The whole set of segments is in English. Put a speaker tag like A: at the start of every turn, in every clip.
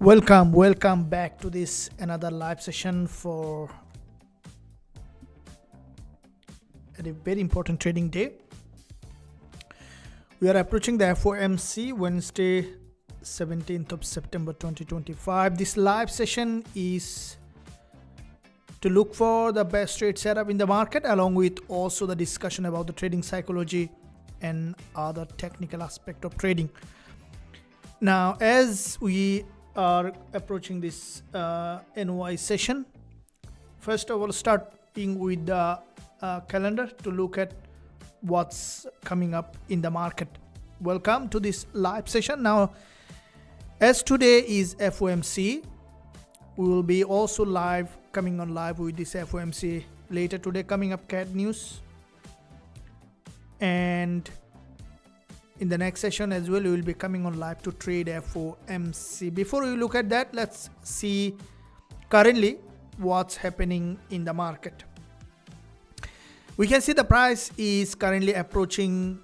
A: Welcome back to this another live session for a very important trading day. We are approaching the FOMC Wednesday 17th of September 2025. This live session is to look for the best trade setup in the market, along with also the discussion about the trading psychology and other technical aspect of trading. Now, as we are approaching this NY session, first of all, starting with the calendar to look at what's coming up in the market. Welcome to this live session. Now, as today is FOMC, we will be also coming on live with this FOMC later today, coming up CAD news, and in the next session as well we will be coming on live to trade FOMC. Before we look at that, let's see currently what's happening in the market. We can see the price is currently approaching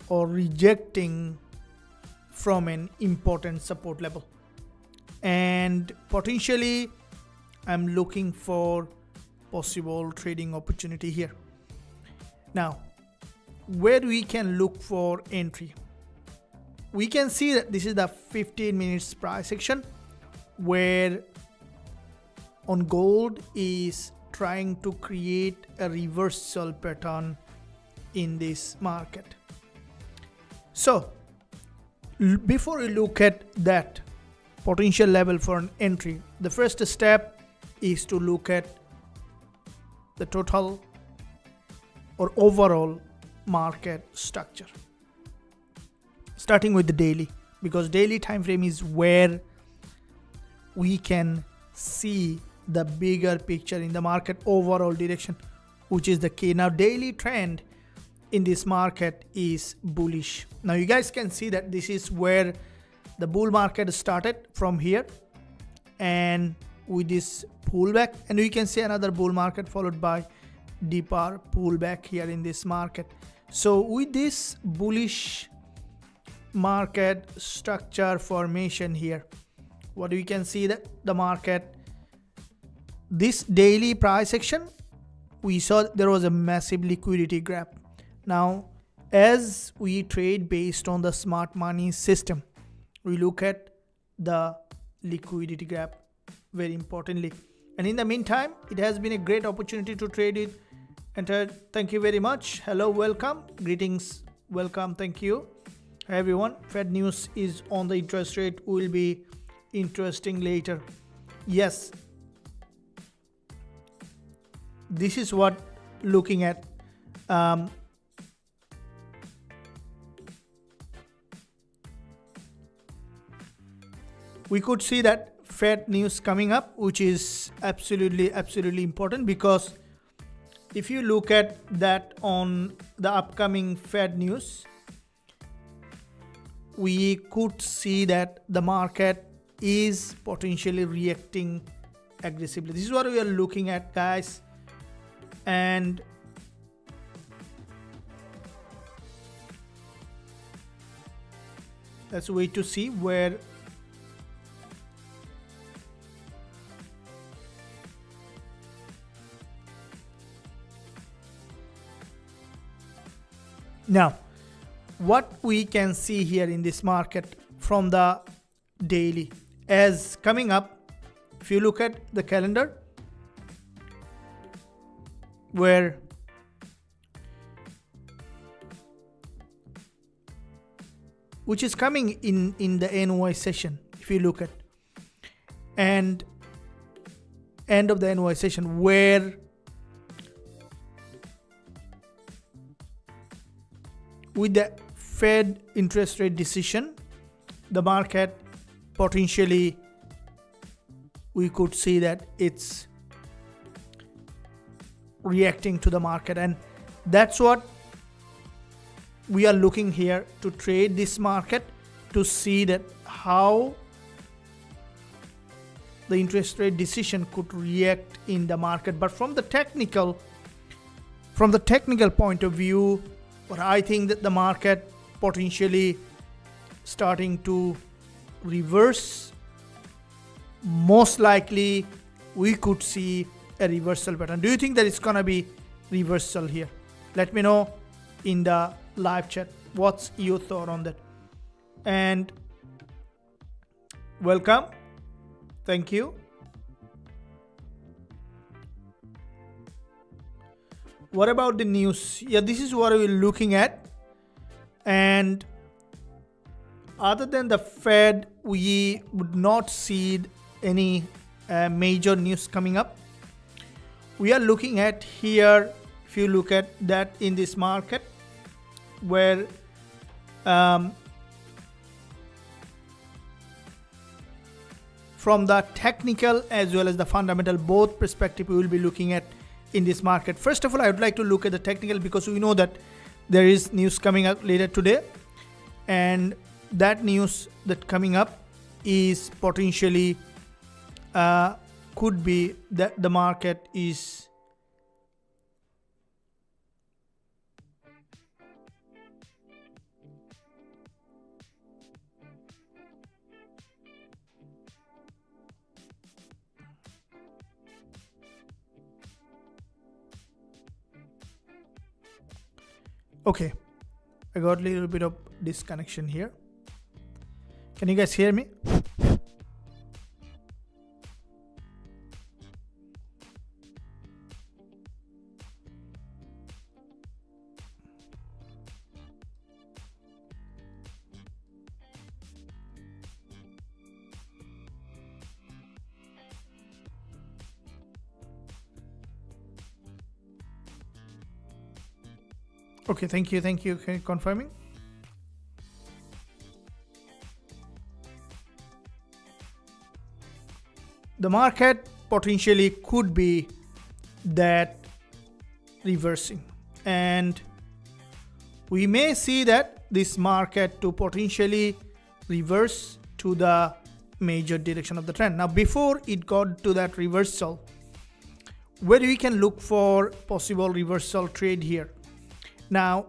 A: or rejecting from an important support level, and potentially I'm looking for possible trading opportunity here. Now, where we can look for entry, we can see that this is the 15 minutes price action, where on gold is trying to create a reversal pattern in this market. So before we look at that potential level for an entry, the first step is to look at the total or overall market structure, starting with the daily, because daily time frame is where we can see the bigger picture in the market overall direction, which is the key. Now, daily trend in this market is bullish. Now you guys can see that this is where the bull market started from here, and with this pullback, and we can see another bull market followed by deeper pullback here in this market. So with this bullish market structure formation here, what we can see that the market, this daily price action, we saw there was a massive liquidity grab. Now, as we trade based on the smart money system, we look at the liquidity grab very importantly. And in the meantime, it has been a great opportunity to trade it. And thank you very much. Hello, welcome, greetings, welcome, thank you. Hi everyone, Fed news is on the interest rate, will be interesting later. Yes, this is what looking at. We could see that Fed news coming up, which is absolutely important, because if you look at that on the upcoming Fed news, we could see that the market is potentially reacting aggressively. This is what we are looking at, guys. And let's wait to see where now what we can see here in this market from the daily as coming up. If you look at the calendar, where which is coming in the NY session, if you look at, and end of the NY session, where with the Fed interest rate decision, the market potentially, we could see that it's reacting to the market, and that's what we are looking here to trade this market, to see that how the interest rate decision could react in the market. But from the technical point of view, what I think that the market potentially starting to reverse most likely we could see a reversal pattern. Do you think that it's gonna be reversal here? Let me know in the live chat. What's your thought on that? And welcome. Thank you. What about the news? Yeah, this is what we're looking at. And other than the Fed, we would not see any major news coming up. We are looking at here, if you look at that in this market, where from the technical as well as the fundamental, both perspective we will be looking at in this market. First of all, I would like to look at the technical, because we know that there is news coming up later today, and that news that coming up is potentially could be that the market is okay. I got a little bit of disconnection here. Can you guys hear me? Okay, thank you. Can you confirming? The market potentially could be that reversing, and we may see that this market to potentially reverse to the major direction of the trend. Now, before it got to that reversal, where we can look for possible reversal trade here. Now,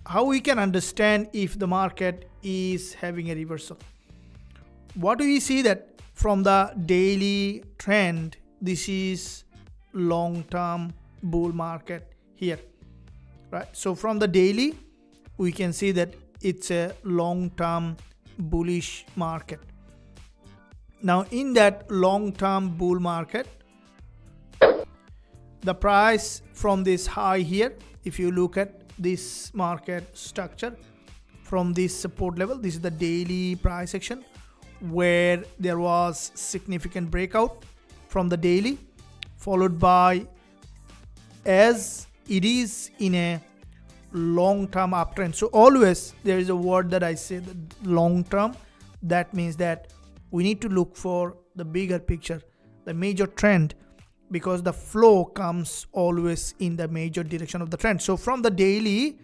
A: how we can understand if the market is having a reversal? What do we see that from the daily trend, this is long-term bull market here, right? So from the daily, we can see that it's a long-term bullish market. Now, in that long-term bull market, the price from this high here, if you look at this market structure from this support level, this is the daily price action where there was significant breakout from the daily, followed by, as it is in a long-term uptrend. So always there is a word that I say, long-term. That means that we need to look for the bigger picture, the major trend, because the flow comes always in the major direction of the trend. So from the daily,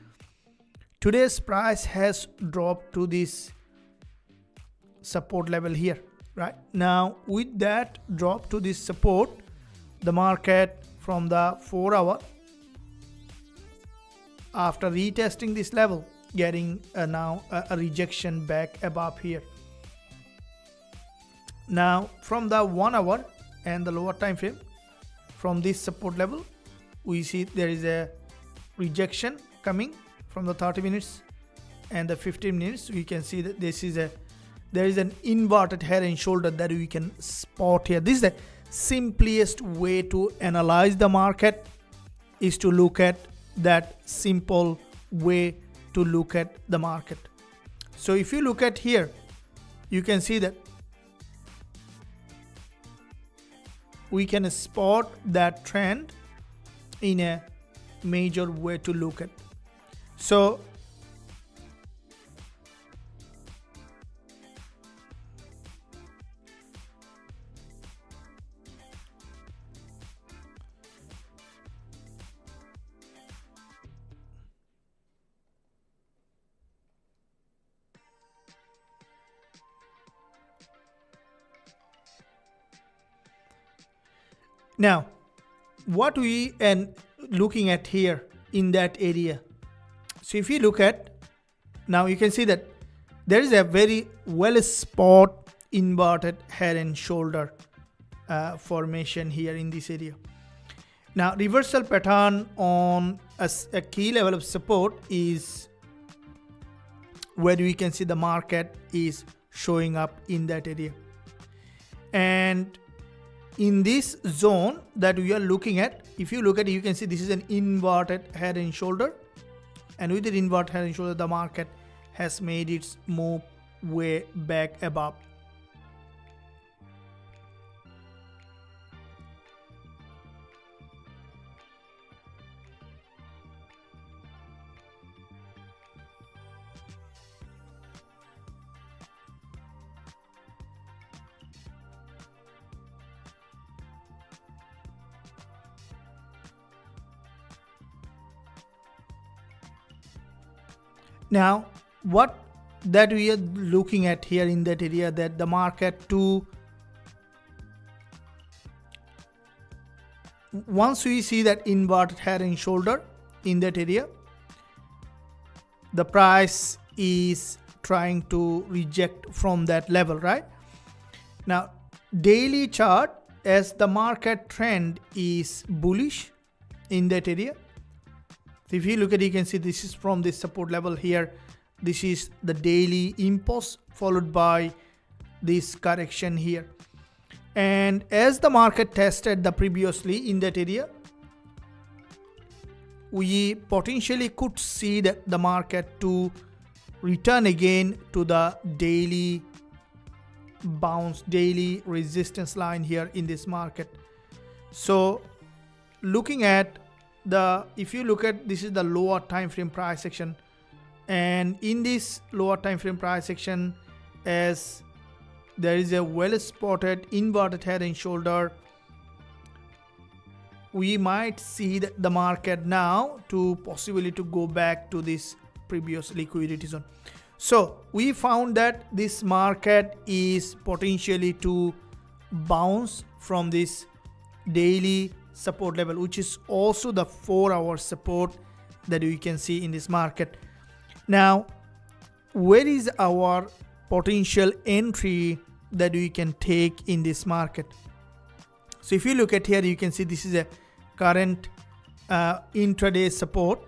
A: today's price has dropped to this support level here, right? Now, with that drop to this support, the market from the 4 hour, after retesting this level, getting now a rejection back above here. Now, from the 1 hour and the lower time frame, from this support level, we see there is a rejection coming from the 30 minutes and the 15 minutes. We can see that there is an inverted head and shoulder that we can spot here. This is the simplest way to analyze the market, is to look at that simple way to look at the market. So if you look at here, you can see that we can spot that trend in a major way to look at. So now, what we are looking at here in that area. So if you look at, now you can see that there is a very well spot inverted head and shoulder formation here in this area. Now reversal pattern on a key level of support is where we can see the market is showing up in that area. And in this zone that we are looking at, if you look at it, you can see this is an inverted head and shoulder, and with the inverted head and shoulder the market has made its move way back above. Now what that we are looking at here in that area, that the market to, once we see that inverted head and shoulder in that area, the price is trying to reject from that level, right? Now daily chart, as the market trend is bullish in that area. So if you look at it, you can see this is from this support level here. This is the daily impulse followed by this correction here. And as the market tested the previously in that area, we potentially could see that the market to return again to the daily bounce, daily resistance line here in this market. So looking at the, if you look at, this is the lower time frame price action, and in this lower time frame price action, as there is a well spotted inverted head and shoulder, we might see that the market now to possibly to go back to this previous liquidity zone. So we found that this market is potentially to bounce from this daily support level, which is also the 4-hour support that we can see in this market. Now where is our potential entry that we can take in this market? So if you look at here, you can see this is a current intraday support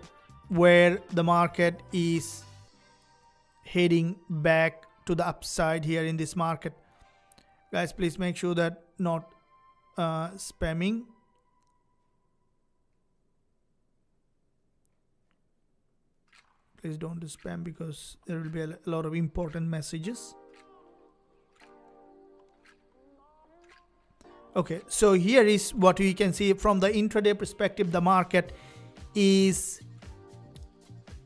A: where the market is heading back to the upside here in this market. Guys, please make sure that not spamming. Please don't do spam because there will be a lot of important messages. Okay, so here is what we can see from the intraday perspective. The market is,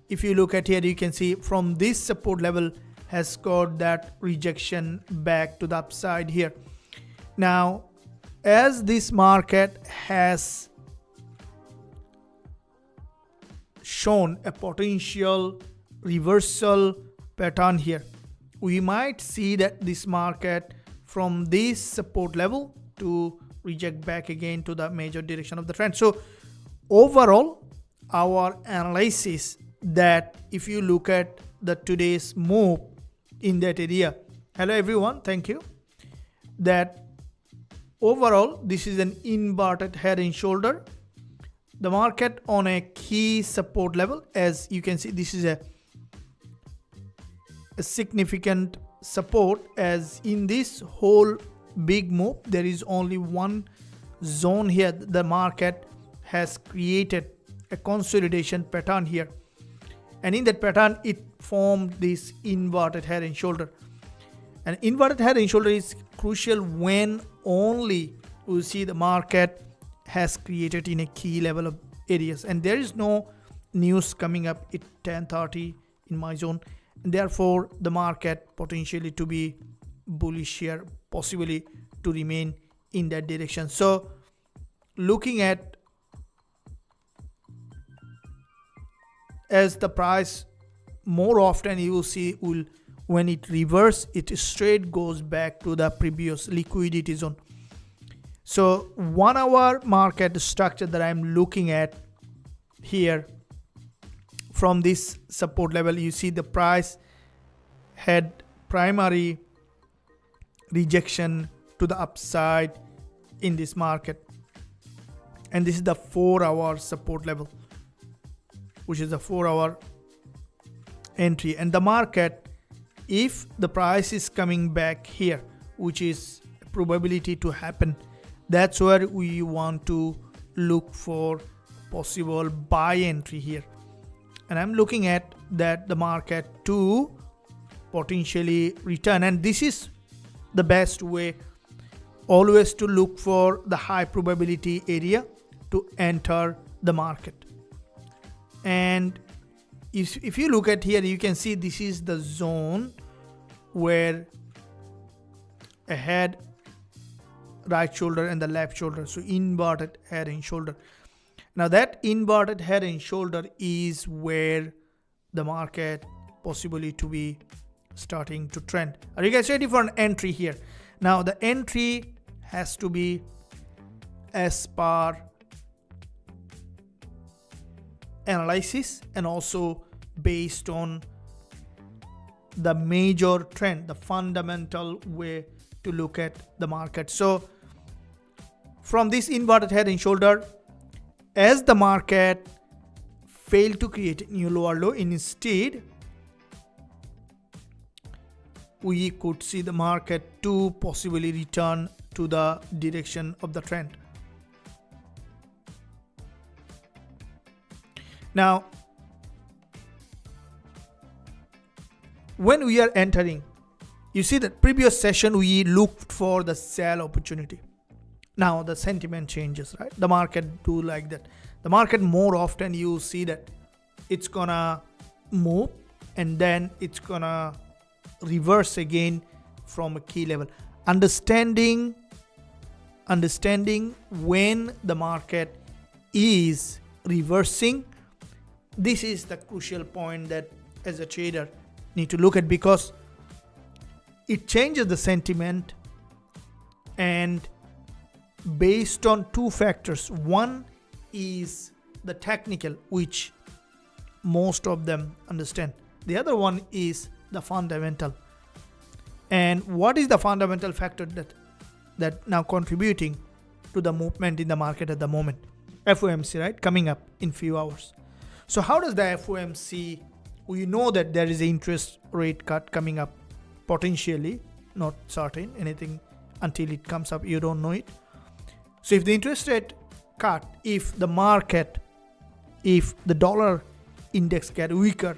A: if you look at here, you can see from this support level has got that rejection back to the upside here. Now as this market has shown a potential reversal pattern here, we might see that this market from this support level to reject back again to the major direction of the trend. So overall, our analysis that if you look at the today's move in that area, hello everyone, thank you, that overall this is an inverted head and shoulder. The market on a key support level, as you can see, this is a significant support, as in this whole big move there is only one zone here. The market has created a consolidation pattern here, and in that pattern it formed this inverted head and shoulder. And inverted head and shoulder is crucial when only you see the market has created in a key level of areas, and there is no news coming up at 10:30 in my zone, and therefore the market potentially to be bullish here, possibly to remain in that direction. So looking at, as the price more often you will see will, when it reverse, it straight goes back to the previous liquidity zone. So 1 hour market structure that I'm looking at here, from this support level, you see the price had primary rejection to the upside in this market. And this is the 4-hour support level, which is the 4-hour entry. And the market, if the price is coming back here, which is a probability to happen, that's where we want to look for possible buy entry here. And I'm looking at that the market to potentially return, and this is the best way always to look for the high probability area to enter the market. And if you look at here, you can see this is the zone where a head, right shoulder and the left shoulder, so inverted head and shoulder. Now that inverted head and shoulder is where the market possibly to be starting to trend. Are you guys ready for an entry here? Now the entry has to be as per analysis and also based on the major trend, the fundamental way to look at the market. So from this inverted head and shoulder, as the market failed to create a new lower low, instead we could see the market to possibly return to the direction of the trend. Now, when we are entering, you see that previous session we looked for the sell opportunity. Now the sentiment changes, right? The market do like that. The market more often you see that it's gonna move and then it's gonna reverse again from a key level. Understanding when the market is reversing, this is the crucial point that as a trader need to look at, because it changes the sentiment and based on two factors. One is the technical, which most of them understand. The other one is the fundamental. And what is the fundamental factor that now contributing to the movement in the market at the moment? FOMC, right? Coming up in few hours. So how does the FOMC, we know that there is an interest rate cut coming up, potentially, not certain, anything until it comes up, you don't know it. So if the interest rate cut, if the market, if the dollar index get weaker,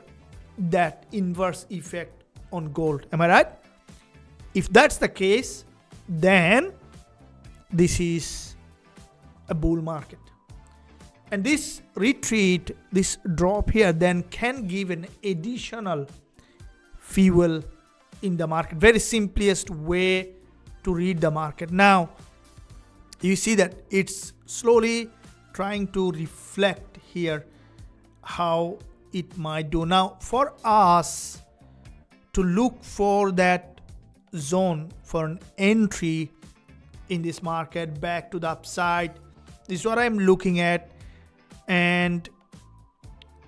A: that inverse effect on gold. Am I right? If that's the case, then this is a bull market. And this retreat, this drop here, then can give an additional fuel in the market. Very simplest way to read the market. Now, you see that it's slowly trying to reflect here how it might do. Now, for us to look for that zone for an entry in this market back to the upside, this is what I'm looking at. And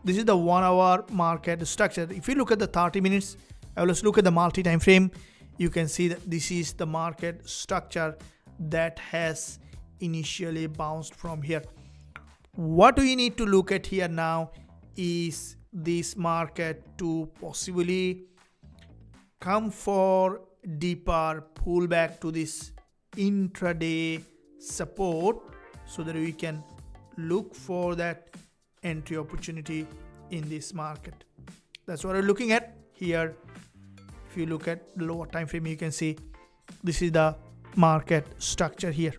A: this is the 1 hour market structure. If you look at the 30 minutes, let's look at the multi-time frame. You can see that this is the market structure that has initially bounced from here. What we need to look at here now is this market to possibly come for deeper pullback to this intraday support so that we can look for that entry opportunity in this market. That's what we're looking at here. If you look at the lower time frame, you can see this is the market structure here.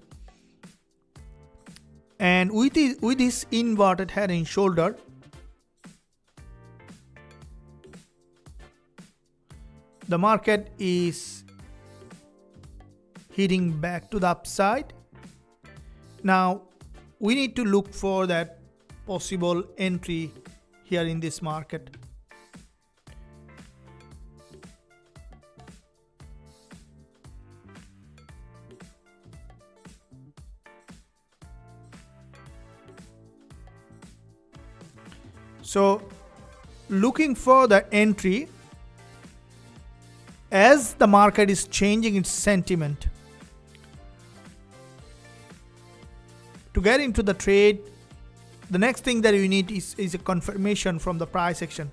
A: And with this inverted head and shoulder, the market is heading back to the upside. Now we need to look for that possible entry here in this market. So looking for the entry as the market is changing its sentiment, to get into the trade, the next thing that you need is a confirmation from the price action.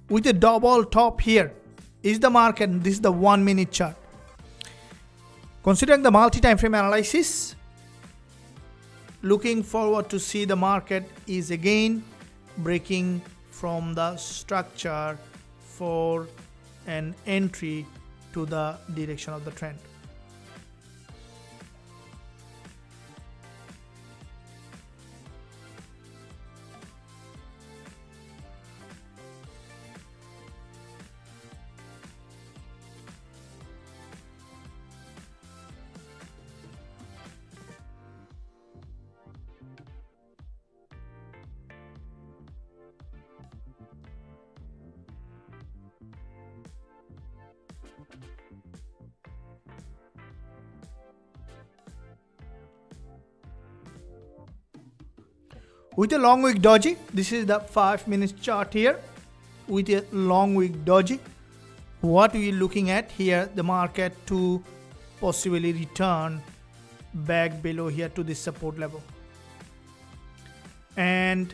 A: With a double top here is the market, and this is the 1 minute chart. Considering the multi-time frame analysis, looking forward to see the market is again breaking from the structure for an entry to the direction of the trend. With a long wick doji, this is the 5 minutes chart here. With a long wick doji, what we are looking at here, the market to possibly return back below here to this support level. And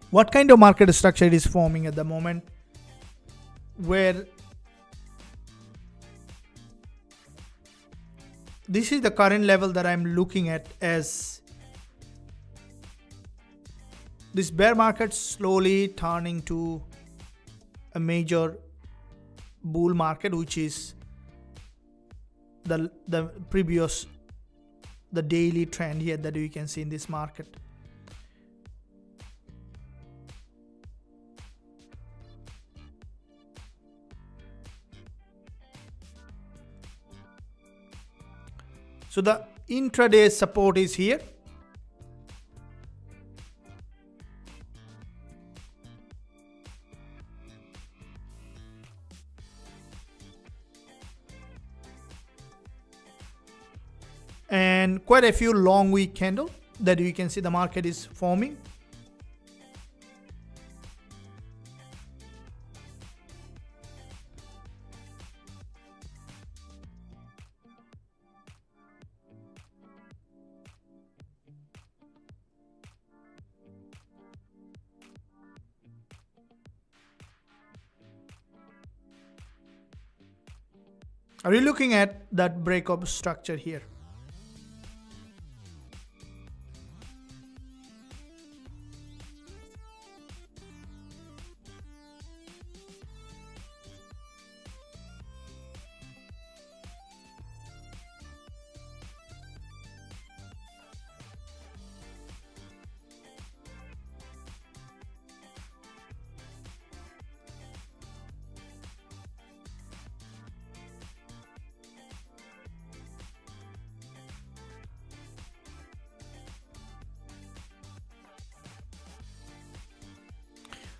A: what kind of market structure it is forming at the moment, where this is the current level that I'm looking at as this bear market slowly turning to a major bull market, which is the previous, the daily trend here that we can see in this market. So the intraday support is here. And quite a few long wick candle that you can see the market is forming. Are you looking at that breakup structure here?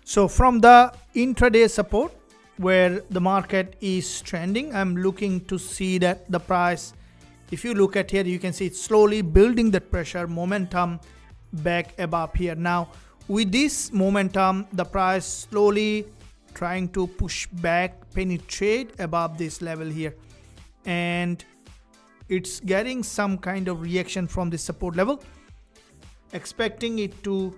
A: So from the intraday support where the market is trending, I'm looking to see that the price, if you look at here, you can see it's slowly building that pressure momentum back above here. Now with this momentum, the price slowly trying to push back, penetrate above this level here, and it's getting some kind of reaction from this support level, expecting it to,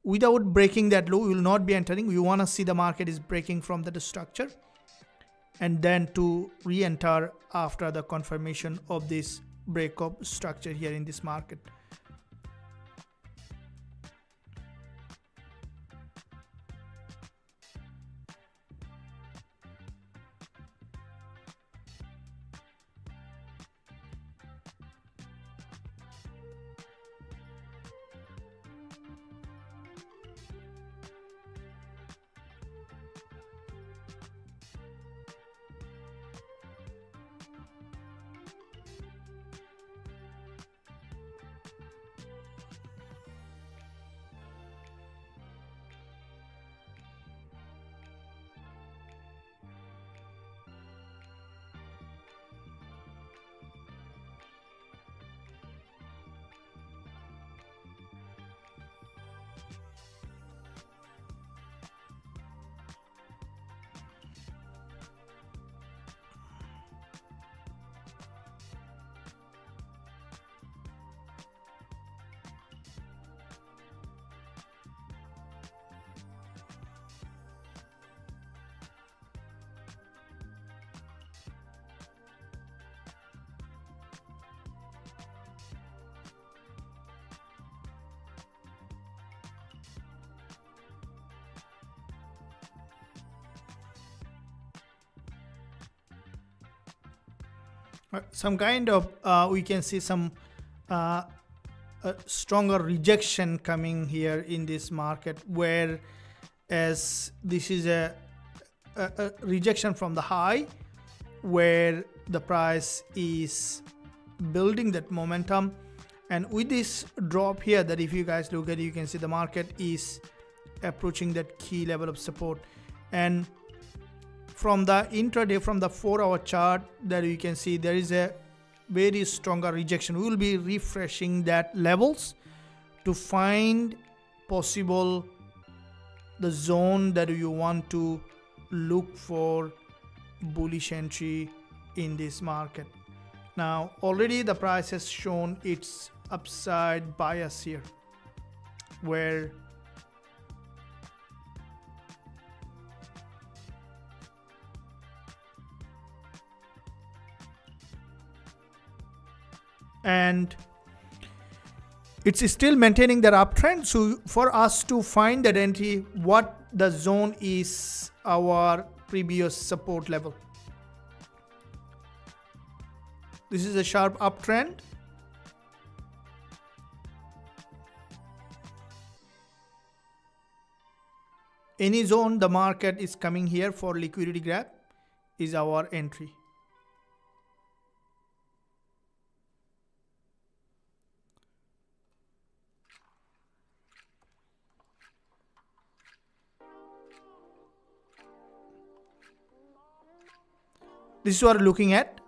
A: without breaking that low, we will not be entering. We want to see the market is breaking from the structure and then to re-enter after the confirmation of this breakup structure here in this market. Some kind of we can see some stronger rejection coming here in this market, where as this is a rejection from the high, where the price is building that momentum, and with this drop here, that if you guys look at it, you can see the market is approaching that key level of support. And from the intraday, from the 4-hour chart, that you can see there is a very stronger rejection. We will be refreshing that levels to find possible the zone that you want to look for bullish entry in this market. Now already the price has shown its upside bias here, where and it's still maintaining that uptrend. So for us to find that entry, what the zone is our previous support level. This is a sharp uptrend. Any zone the market is coming here for liquidity grab is our entry. This is what we're looking at.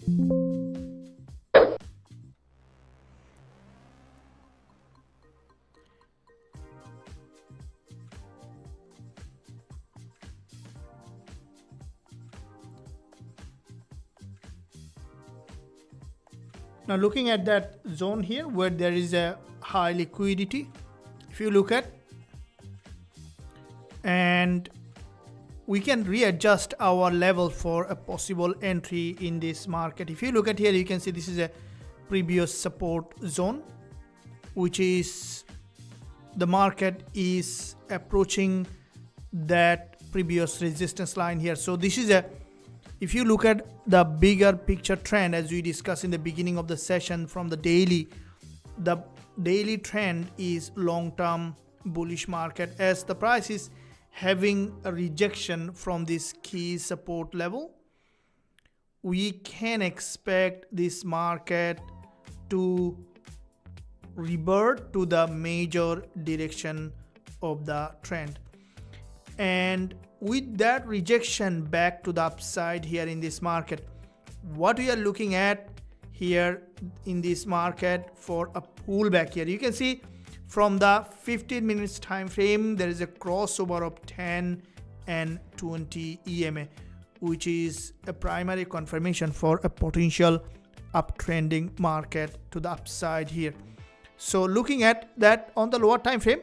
A: Now looking at that zone here where there is a high liquidity, if you look at, and we can readjust our level for a possible entry in this market. If you look at here, you can see this is a previous support zone, which is the market is approaching that previous resistance line here. So this is a, if you look at the bigger picture trend, as we discussed in the beginning of the session from the daily trend is long-term bullish market, as the price is having a rejection from this key support level. We can expect this market to revert to the major direction of the trend, and with that rejection back to the upside here in this market, what we are looking at here in this market for a pullback here, you can see from the 15 minutes time frame there is a crossover of 10 and 20 EMA, which is a primary confirmation for a potential uptrending market to the upside here. So looking at that on the lower time frame,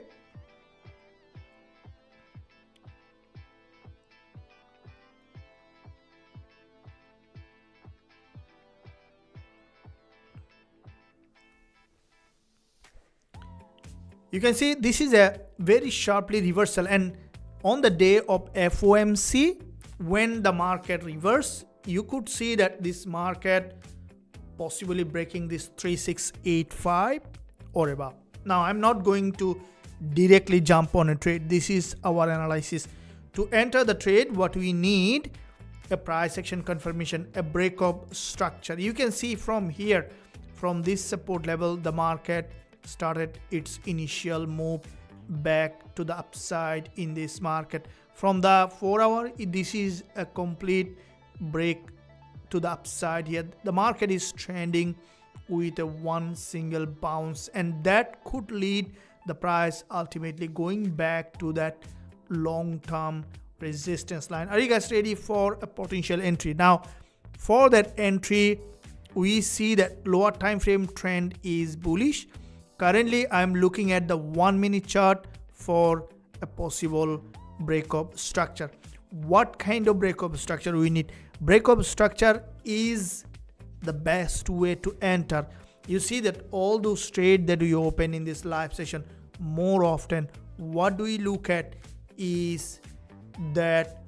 A: you can see this is a very sharply reversal, and on the day of FOMC, when the market reversed, you could see that this market possibly breaking this 3685 or above. Now I'm not going to directly jump on a trade. This is our analysis. To enter the trade, what we need, a price action confirmation, a breakup structure. You can see from here, from this support level, the market started its initial move back to the upside in this market. From the 4 hour, this is a complete break to the upside here. The market is trending with a one single bounce, and that could lead the price ultimately going back to that long-term resistance line. Are you guys ready for a potential entry? Now for that entry, we see that lower time frame trend is bullish. Currently, I'm looking at the 1 minute chart for a possible breakup structure. What kind of breakup structure we need? Breakup structure is the best way to enter. You see that all those trades that we open in this live session, more often, what do we look at is that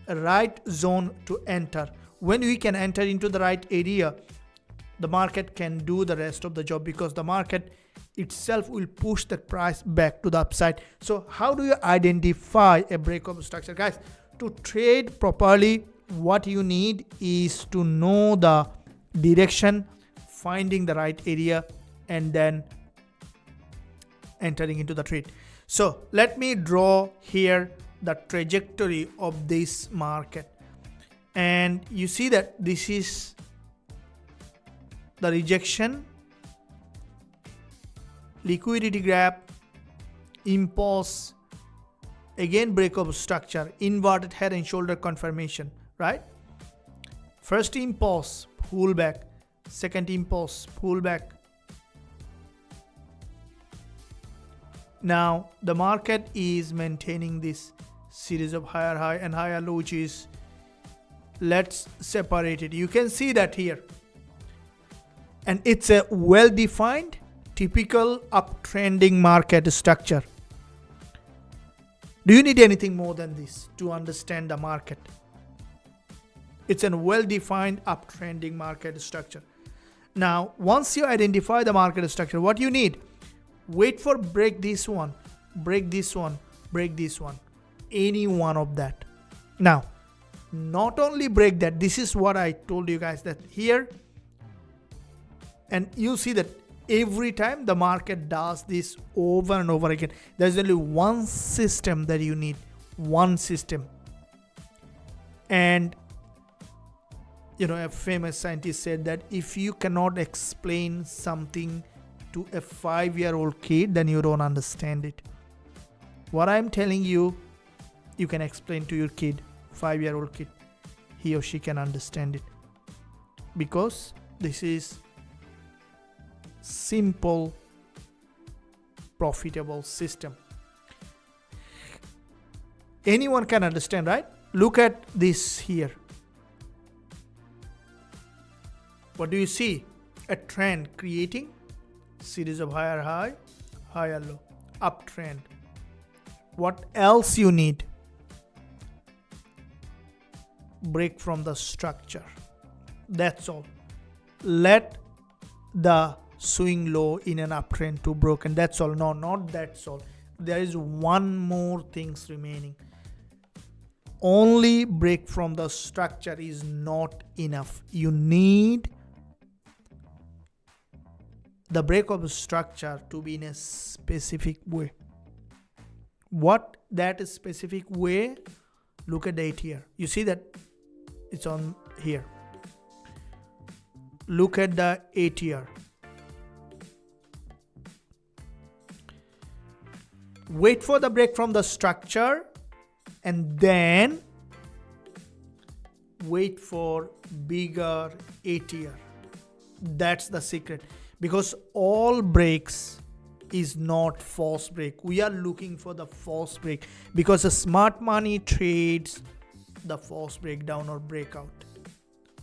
A: right zone to enter. When we can enter into the right area, the market can do the rest of the job, because the market itself will push the price back to the upside. So how do you identify a breakup structure? Guys, to trade properly, what you need is to know the direction, finding the right area, and then entering into the trade. So let me draw here the trajectory of this market, and you see that this is the rejection, liquidity grab, impulse, again breakup structure, inverted head and shoulder confirmation, right? First impulse, pull back, second impulse, pull back. Now the market is maintaining this series of higher high and higher low, which is, let's separate it. You can see that here, and it's a well-defined typical uptrending market structure. Do you need anything more than this to understand the market? It's a well-defined uptrending market structure. Now, once you identify the market structure, what you need, wait for break this one, break this one, break this one, any one of that. Now, not only break that, this is what I told you guys, that here, and you see that every time the market does this over and over again, there's only one system that you need, one system. And a famous scientist said that if you cannot explain something to a 5-year-old kid, then you don't understand it. What I'm telling you, you can explain to your kid, 5-year-old kid. He or she can understand it. Because this is simple, profitable system. Anyone can understand, right? Look at this here. What do you see? A trend creating series of higher high, higher low, uptrend. What else you need? Break from the structure. That's all. Let the swing low in an uptrend to broken. That's all. No, not that's all. There is one more things remaining. Only break from the structure is not enough. You need the break of the structure to be in a specific way. What that specific way? Look at it here. You see that it's on here. Look at the ATR. Wait for the break from the structure and then wait for bigger ATR. That's the secret. Because all breaks is not false break. We are looking for the false break because the smart money trades the false breakdown or breakout.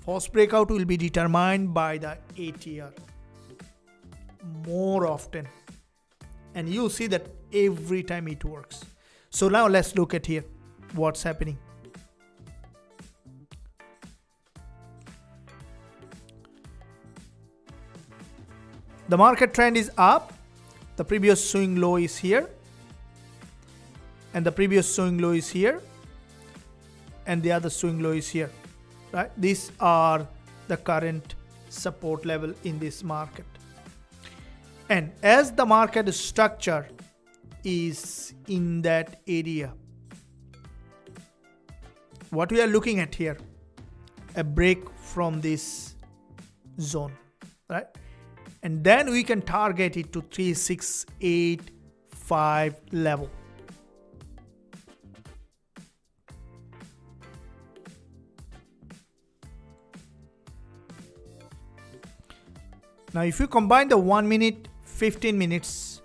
A: False breakout will be determined by the ATR more often. And you see that every time it works. So now let's look at here what's happening. The market trend is up. The previous swing low is here. And the previous swing low is here. And the other swing low is here. Right? These are the current support level in this market. And as the market structure is in that area, what we are looking at here, a break from this zone, right? And then we can target it to 3685 level. Now if you combine the 1 minute, 15 minutes,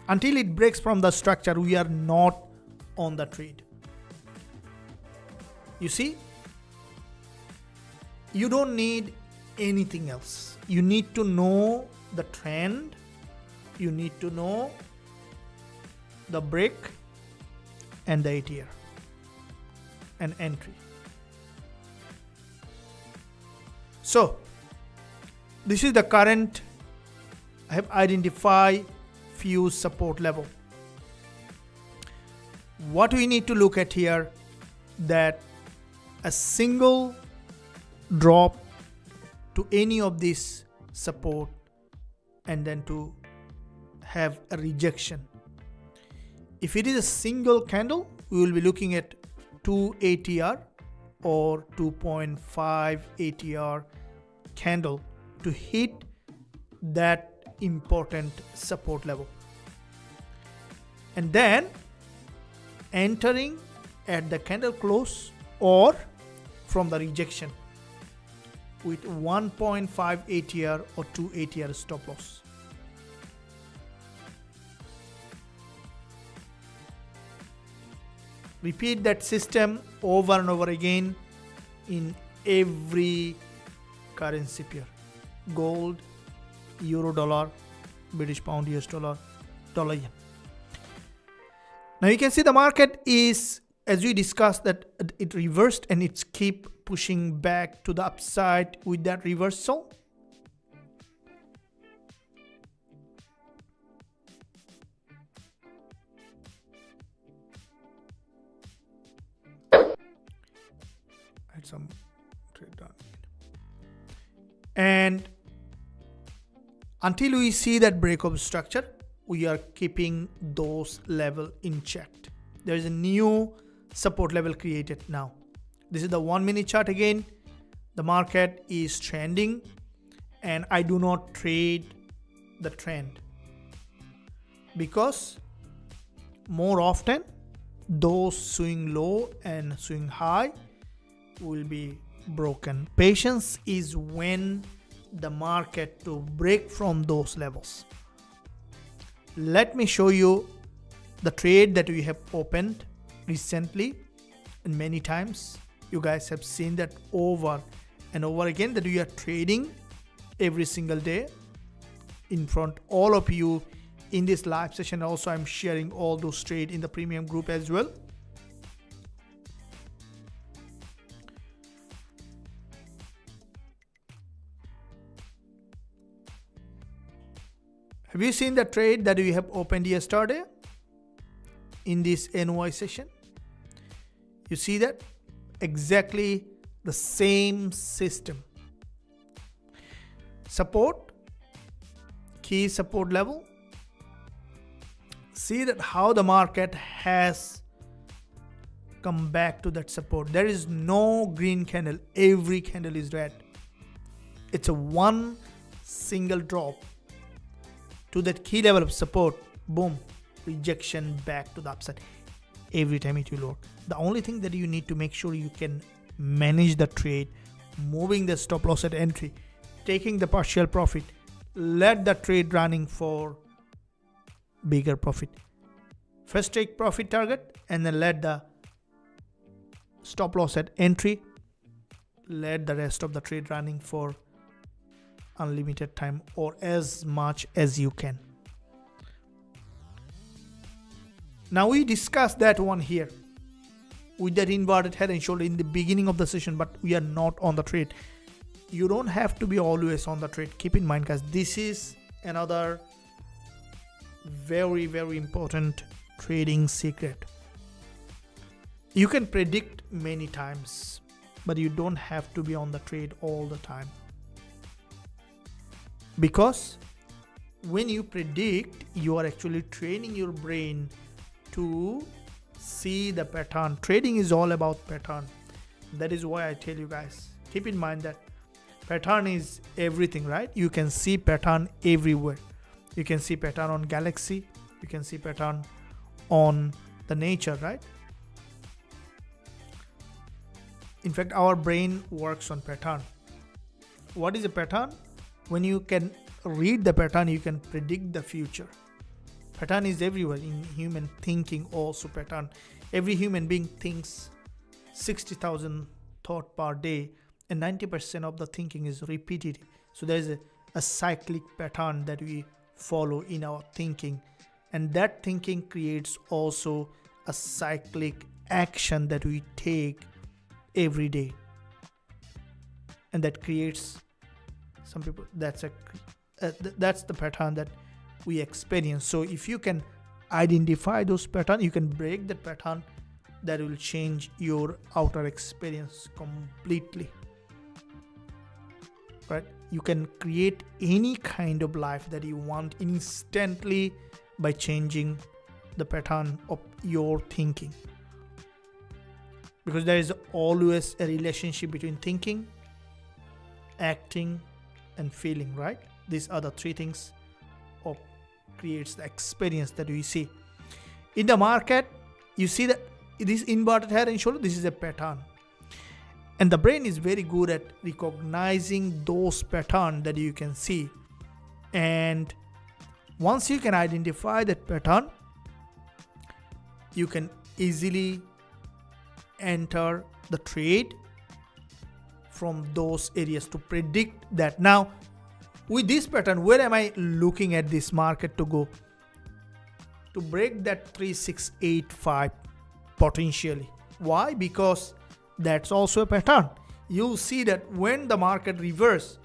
A: until it breaks from the structure, we are not on the trade. You see, you don't need anything else. You need to know the trend. You need to know the break and the ATR and entry. So this is the current. I have identified few support level. What we need to look at here, that a single drop to any of this support and then to have a rejection. If it is a single candle, we will be looking at 2 ATR or 2.5 ATR candle to hit that important support level. And then entering at the candle close or from the rejection with 1.5 ATR or 2 ATR stop loss. Repeat that system over and over again in every currency pair. Gold, euro dollar, British pound, US dollar, dollar yen. Now you can see the market is, as we discussed, that it reversed and it's keep pushing back to the upside with that reversal. Had some trade done. And until we see that break of structure, we are keeping those level in check. there is a new support level created now. This is the 1 minute chart again. The market is trending and I do not trade the trend because more often those swing low and swing high will be broken. Patience is when the market to break from those levels. Let me show you the trade that we have opened recently, and many times you guys have seen that over and over again, that we are trading every single day in front all of you in this live session. Also, I'm sharing all those trades in the premium group as well. Have you seen the trade that we have opened yesterday in this NY session? You see that? Exactly the same system. Support, key support level. See that how the market has come back to that support. There is no green candle. Every candle is red. It's a one single drop to that key level of support. Boom, rejection back to the upside. Every time it will work. The only thing that you need to make sure you can manage the trade, moving the stop loss at entry, taking the partial profit, let the trade running for bigger profit. First take profit target and then let the stop loss at entry, let the rest of the trade running for unlimited time or as much as you can. Now we discussed that one here with that inverted head and shoulder in the beginning of the session, but we are not on the trade. You don't have to be always on the trade. Keep in mind, guys, this is another very, very important trading secret. You can predict many times, but you don't have to be on the trade all the time. Because when you predict, you are actually training your brain to see the pattern. Trading is all about pattern. That is why I tell you guys, keep in mind that pattern is everything, right? You can see pattern everywhere. You can see pattern on galaxy. You can see pattern on the nature, right? In fact, our brain works on pattern. What is a pattern? When you can read the pattern, you can predict the future. Pattern is everywhere in human thinking. Also pattern. Every human being thinks 60,000 thoughts per day, and 90% of the thinking is repetitive. So there is a cyclic pattern that we follow in our thinking, and that thinking creates also a cyclic action that we take every day, and that creates some people. That's the pattern that we experience. So if you can identify those patterns, you can break that pattern. That will change your outer experience completely, right? You can create any kind of life that you want instantly by changing the pattern of your thinking, because there is always a relationship between thinking, acting, and feeling, right? These are the three things of creates the experience that we see in the market. You see that this inverted head and shoulder, this is a pattern, and the brain is very good at recognizing those patterns that you can see. And once you can identify that pattern, you can easily enter the trade from those areas to predict that. Now with this pattern, where am I looking at this market to go? To break that 3685 potentially. Why? Because that's also a pattern. You see that when the market reverses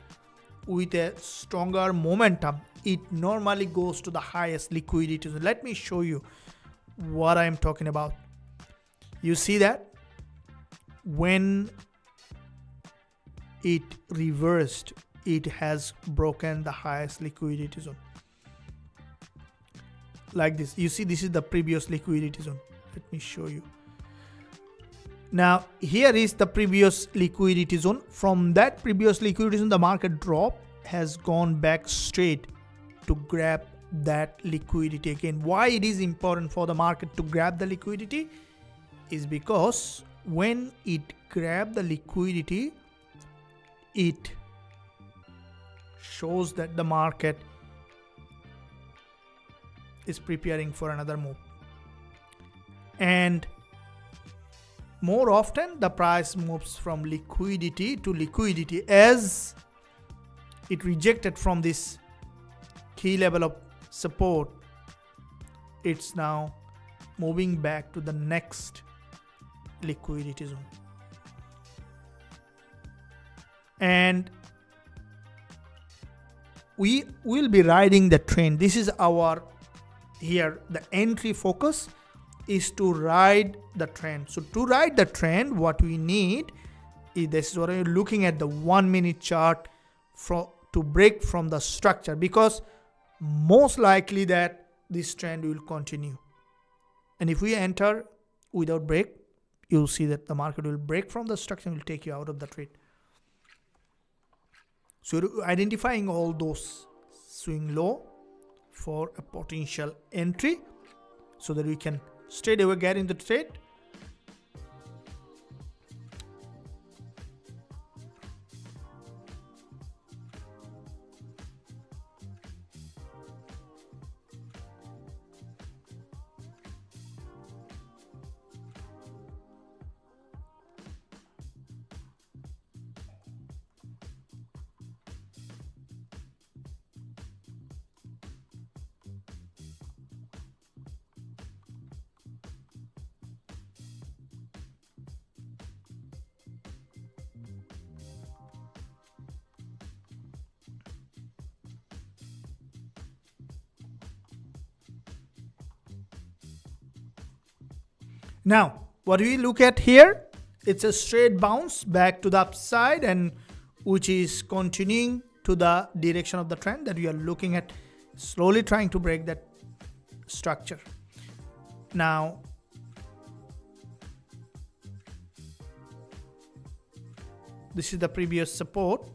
A: with a stronger momentum, it normally goes to the highest liquidity. So let me show you what I'm talking about. You see that when it reversed, it has broken the highest liquidity zone like this. You see, this is the previous liquidity zone. Let me show you. Now here is the previous liquidity zone. From that previous liquidity zone, the market drop has gone back straight to grab that liquidity again. Why it is important for the market to grab the liquidity is because when it grab the liquidity, it shows that the market is preparing for another move. And more often the price moves from liquidity to liquidity. As it rejected from this key level of support, it's now moving back to the next liquidity zone. And we will be riding the trend. This is our here the entry focus is to ride the trend. So to ride the trend, what we need is, this is what I'm looking at, the 1 minute chart to break from the structure, because most likely that this trend will continue. And if we enter without break, you'll see that the market will break from the structure and will take you out of the trade. So identifying all those swing low for a potential entry so that we can straight away get into the trade. Now, what we look at here, it's a straight bounce back to the upside, and which is continuing to the direction of the trend that we are looking at, slowly trying to break that structure. Now, this is the previous support.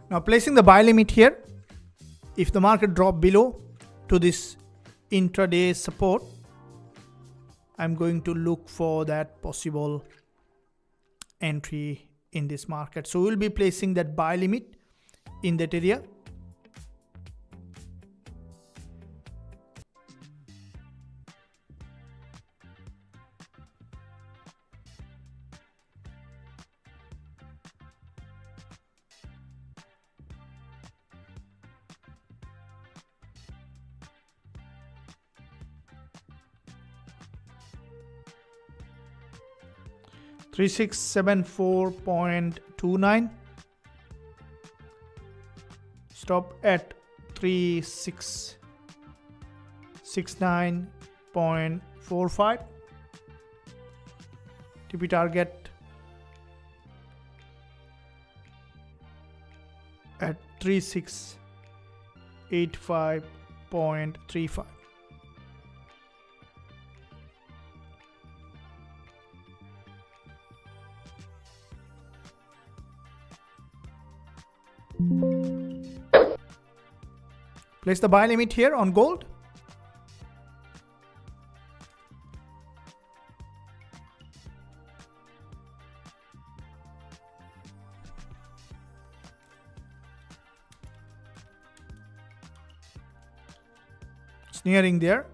A: Now placing the buy limit here, if the market drop below to this intraday support, I'm going to look for that possible entry in this market. So we'll be placing that buy limit in that area. $3674.29, stop at 3669.45. TP target at 3685.35. Place the buy limit here on gold. It's nearing there.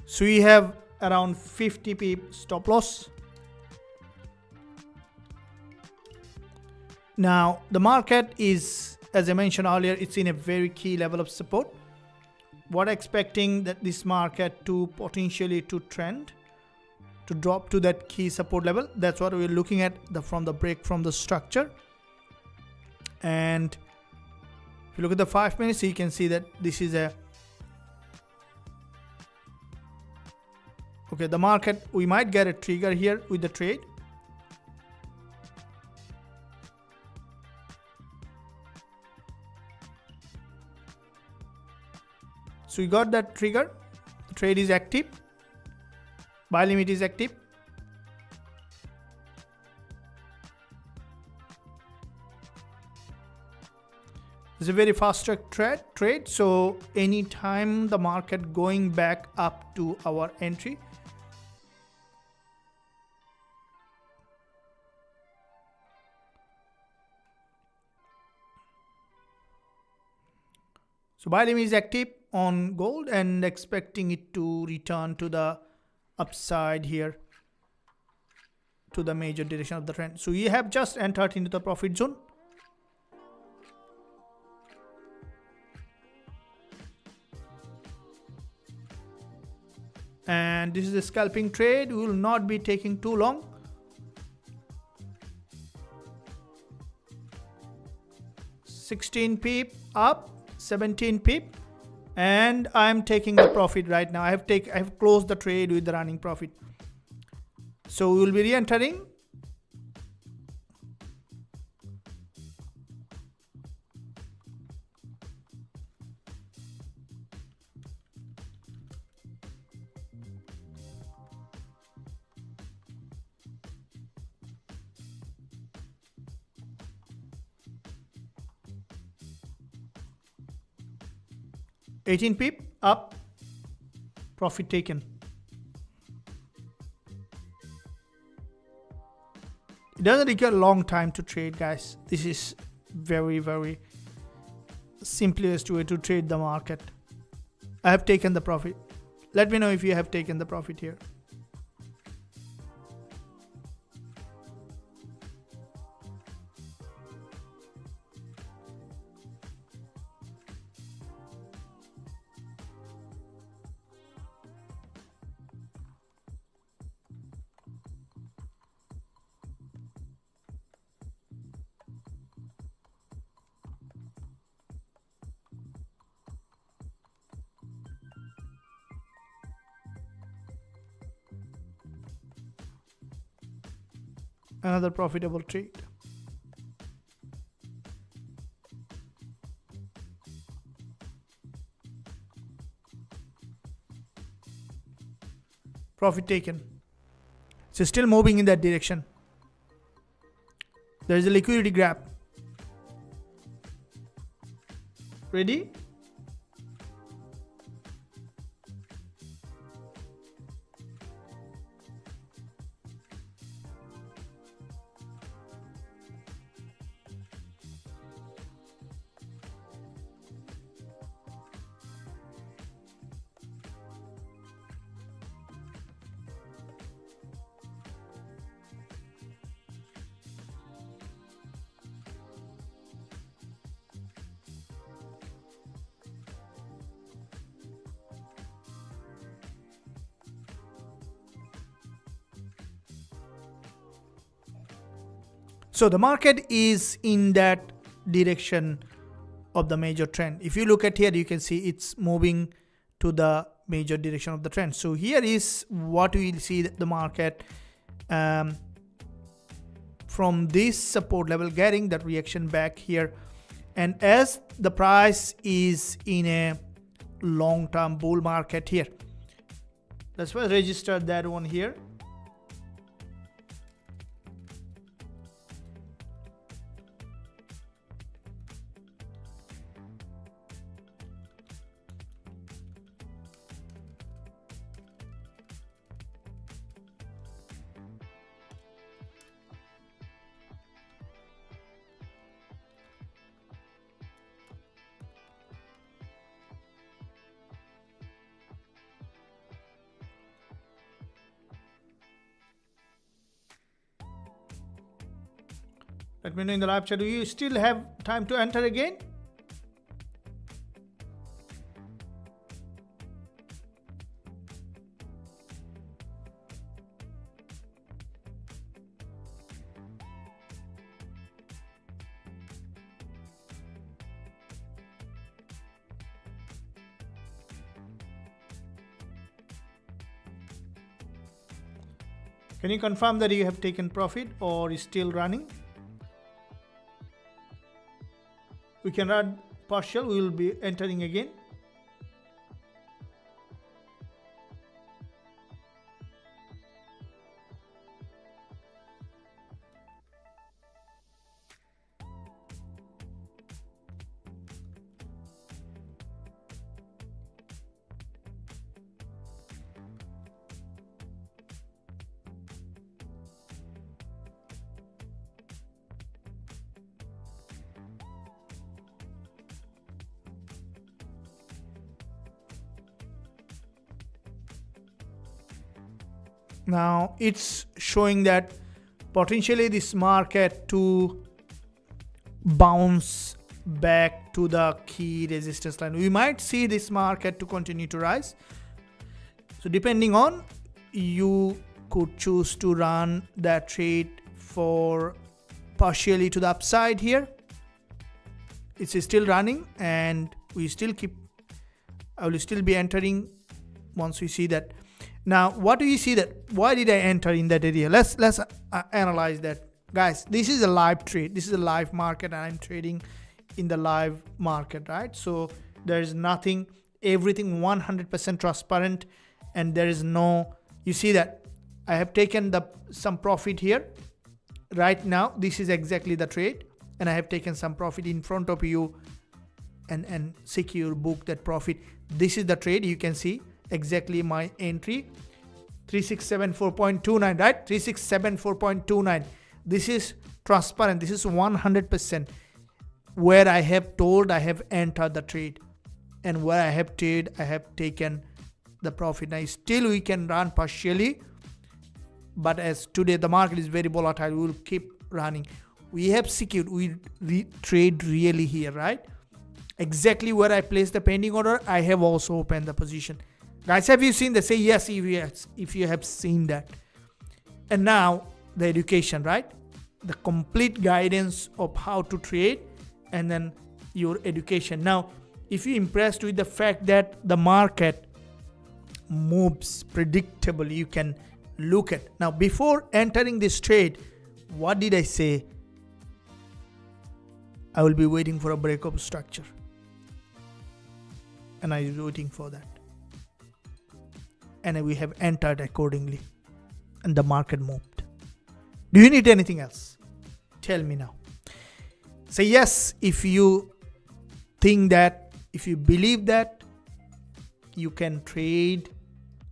A: So we have around 50 pip stop loss. Now the market is, as I mentioned earlier, it's in a very key level of support. What expecting that this market to potentially to trend to drop to that key support level. That's what we're looking at from the break from the structure. And if you look at the 5 minutes, you can see that this is a okay, the market, we might get a trigger here with the trade. So we got that trigger. The trade is active. Buy limit is active. It's a very fast track trade. So anytime the market going back up to our entry, so buy limit is active on gold and expecting it to return to the upside here to the major direction of the trend. So we have just entered into the profit zone. And this is a scalping trade. We will not be taking too long. $16 pip up, 17 pip, and I'm taking the profit right now. I have closed the trade with the running profit. So we will be re-entering. $18 pip up, profit taken. It doesn't require a long time to trade, guys. This is very simplest way to trade the market. I have taken the profit. Let me know if you have taken the profit here. Another profitable trade. Profit taken. So still moving in that direction. There is a liquidity grab. Ready? So the market is in that direction of the major trend. If you look at here, you can see it's moving to the major direction of the trend. So here is what we will see that the market from this support level getting that reaction back here, and as the price is in a long-term bull market here, let's first register that one here. Let me know in the live chat, do you still have time to enter again? Can you confirm that you have taken profit or is still running? We can run partial, we will be entering again. Now it's showing that potentially this market to bounce back to the key resistance line. We might see this market to continue to rise. So depending on, you could choose to run that trade for partially to the upside here. It's still running and we still I will still be entering once we see that. Now, what do you see that? Why did I enter in that area? Let's analyze that. Guys, this is a live trade. This is a live market and I'm trading in the live market, right? So there is nothing, everything 100% transparent, and there is no, you see that I have taken some profit here. Right now, this is exactly the trade and I have taken some profit in front of you and secure book that profit. This is the trade. You can see exactly my entry 3674.29, right? 3674.29. This is transparent. This is 100% where I have told I have entered the trade, and where I have traded I have taken the profit. Now still we can run partially, but as today the market is very volatile, we will keep running. We have secured, we trade really here, right? Exactly where I placed the pending order, I have also opened the position. Guys, have you seen that? Say yes if you have seen that. And now the education, right? The complete guidance of how to trade and then your education. Now, if you're impressed with the fact that the market moves predictably, you can look at. Now, before entering this trade, what did I say? I will be waiting for a breakup structure. And I was waiting for that. And we have entered accordingly. And the market moved. Do you need anything else? Tell me now. Say yes if you think that, if you believe that you can trade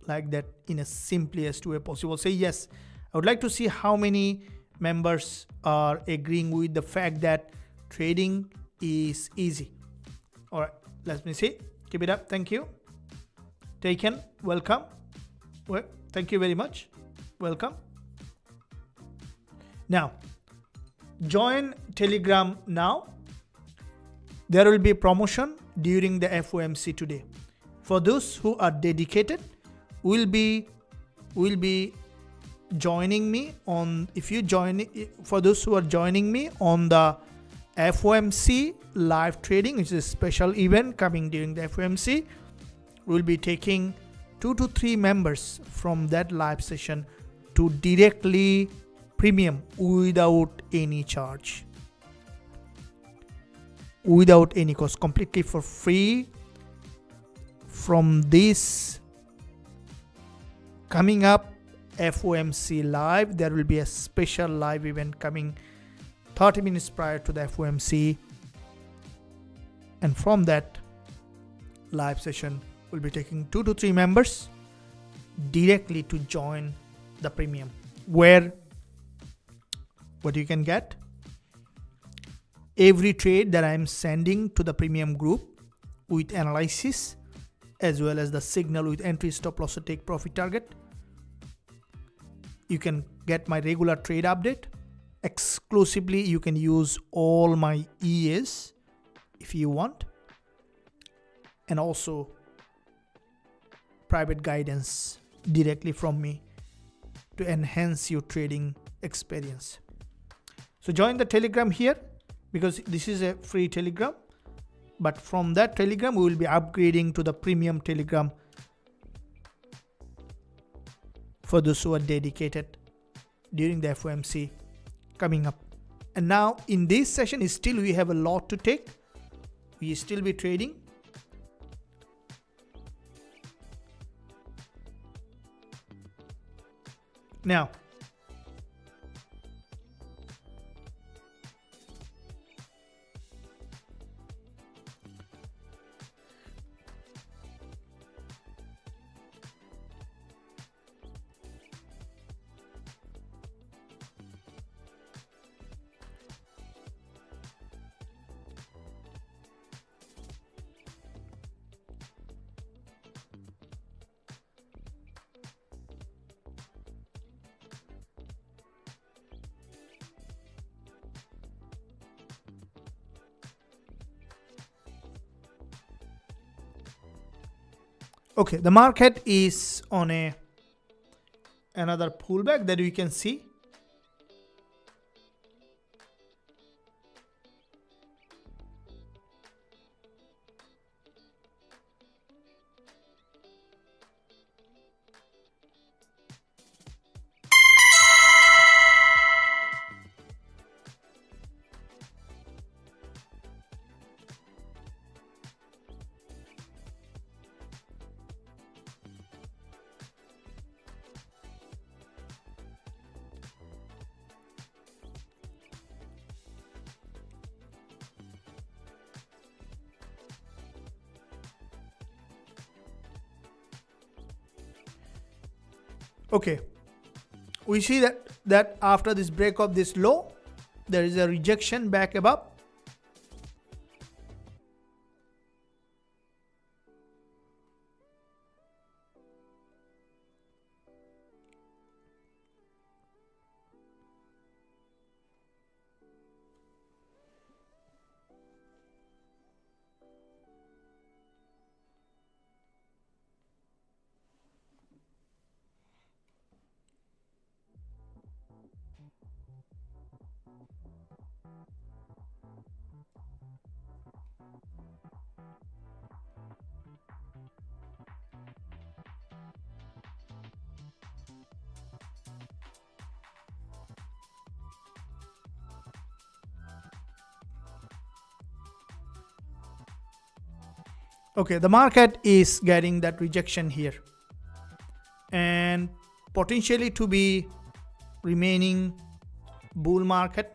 A: like that in a simplest way possible. Say yes. I would like to see how many members are agreeing with the fact that trading is easy. All right, let me see. Keep it up. Thank you. Taken. Welcome. Well, thank you very much. Welcome. Now, join Telegram now. There will be a promotion during the FOMC today. For those who are dedicated, we'll be joining me on, for those who are joining me on the FOMC live trading, which is a special event coming during the FOMC, we'll be taking 2 to 3 members from that live session to directly premium without any charge, without any cost, completely for free. From this coming up FOMC live, there will be a special live event coming 30 minutes prior to the FOMC, and from that live session we'll be taking 2 to 3 members directly to join the premium, where what you can get, every trade that I'm sending to the premium group with analysis, as well as the signal with entry, stop loss, or take profit target. You can get my regular trade update. Exclusively, you can use all my EAs if you want, and also private guidance directly from me to enhance your trading experience. So join the Telegram here, because this is a free Telegram, but from that Telegram we will be upgrading to the premium Telegram for those who are dedicated during the FOMC coming up. And now in this session, still we have a lot to take. We still be trading. Now okay, the market is on another pullback that we can see. Okay, we see that after this break of this low, there is a rejection back above. Okay, the market is getting that rejection here and potentially to be remaining bull market.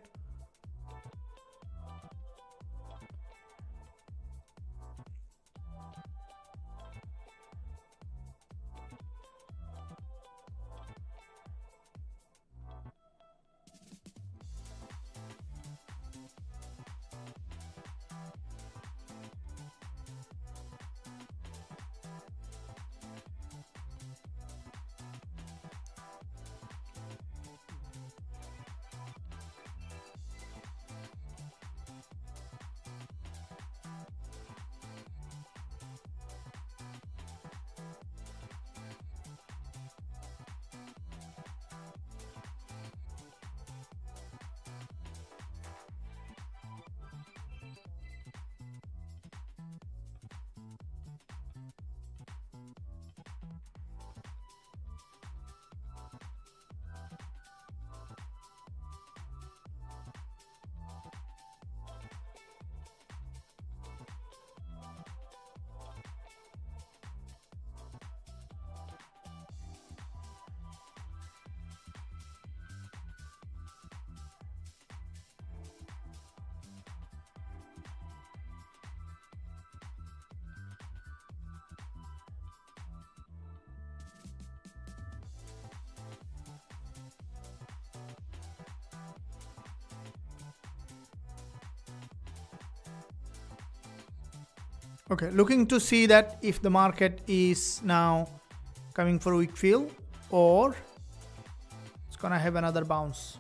A: Okay, looking to see that if the market is now coming for a weak fill or it's gonna have another bounce.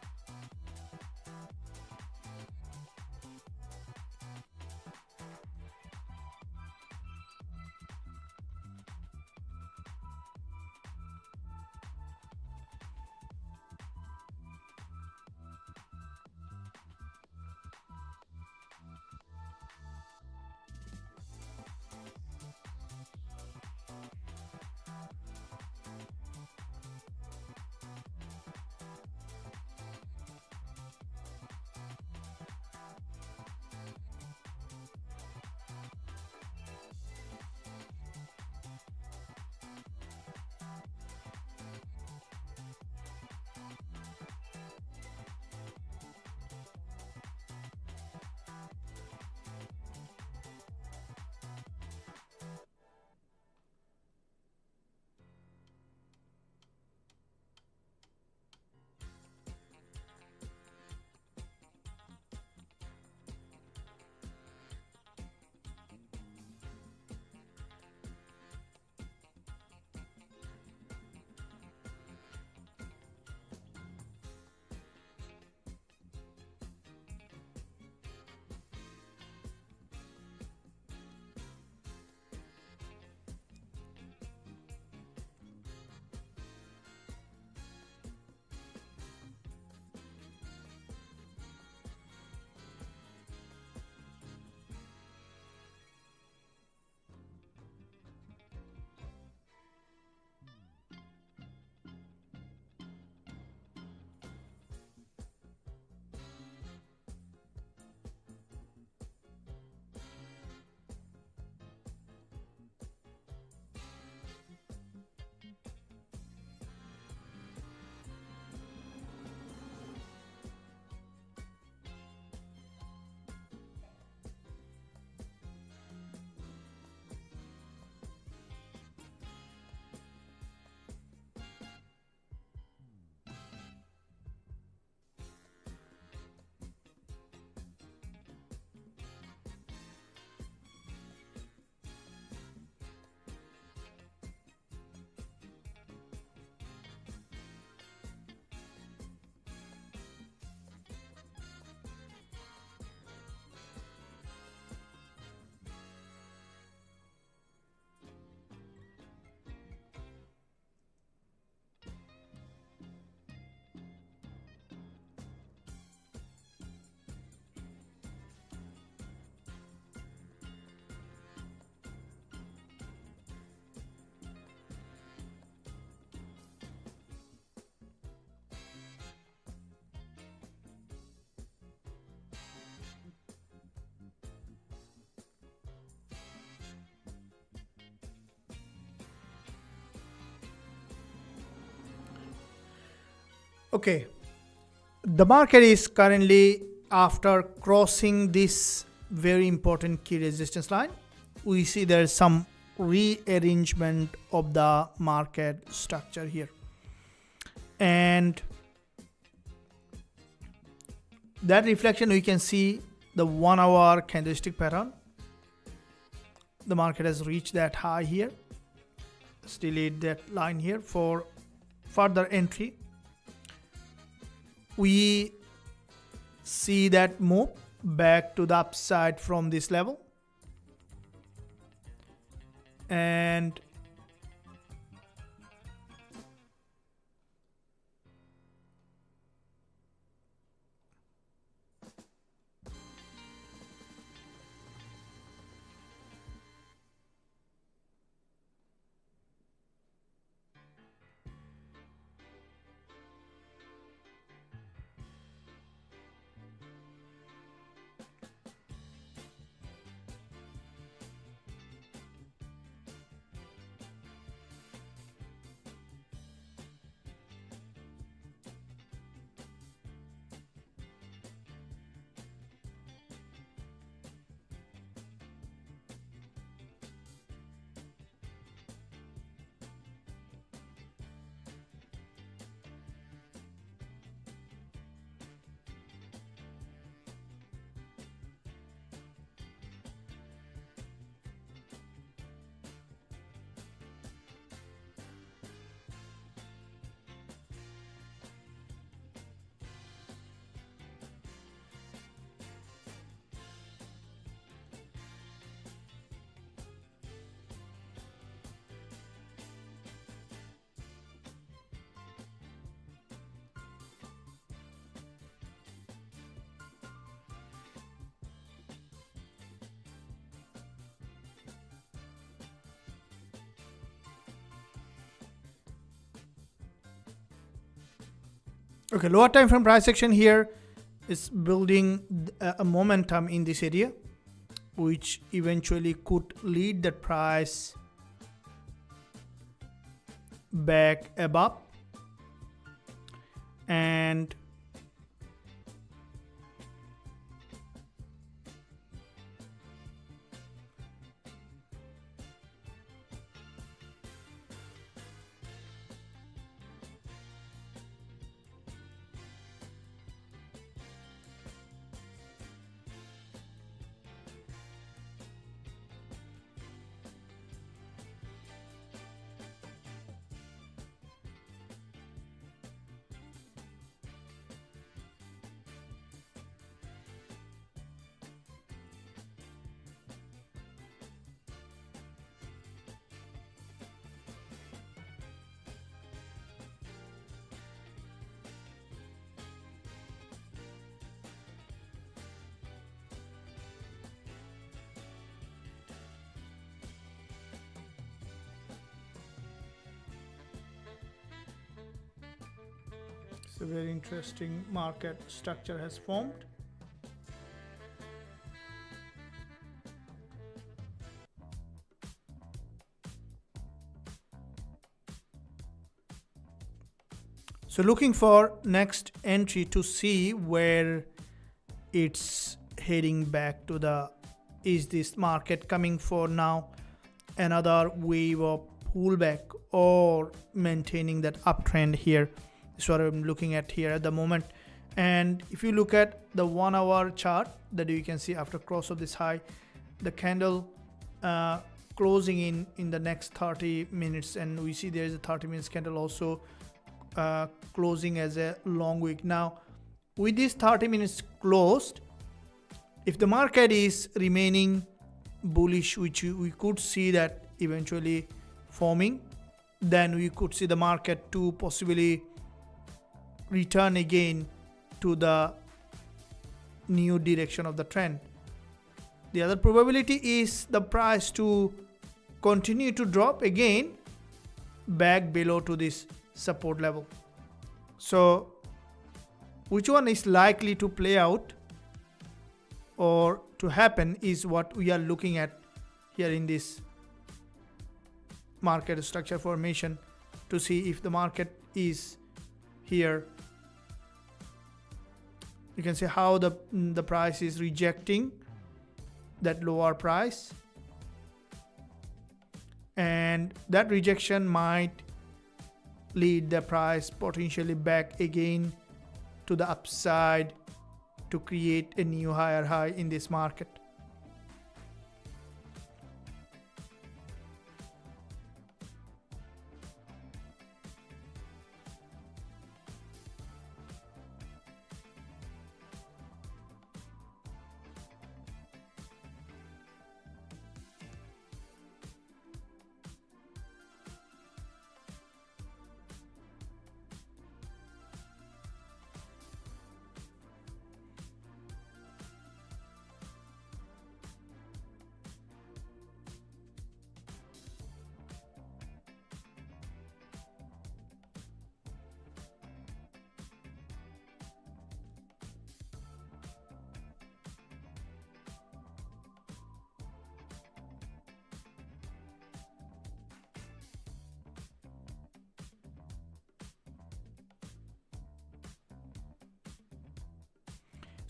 A: Okay, the market is currently after crossing this very important key resistance line. We see there is some rearrangement of the market structure here, and that reflection we can see the 1 hour candlestick pattern. The market has reached that high here. Let's delete that line here for further entry. We see that move back to the upside from this level, and Okay, lower time frame price action here is building a momentum in this area, which eventually could lead the price back above, and it's a very interesting market structure has formed. So looking for next entry to see where it's heading back to the, is this market coming for now another wave of pullback or maintaining that uptrend here? Is what I'm looking at here at the moment. And if you look at the 1 hour chart, that you can see after cross of this high, the candle closing in the next 30 minutes, and we see there is a 30 minutes candle also closing as a long wick. Now with this 30 minutes closed, if the market is remaining bullish, which we could see that eventually forming, then we could see the market to possibly return again to the new direction of the trend. The other probability is the price to continue to drop again back below to this support level. So which one is likely to play out or to happen is what we are looking at here in this market structure formation, to see if the market is here. You can see how the price is rejecting that lower price, and that rejection might lead the price potentially back again to the upside to create a new higher high in this market.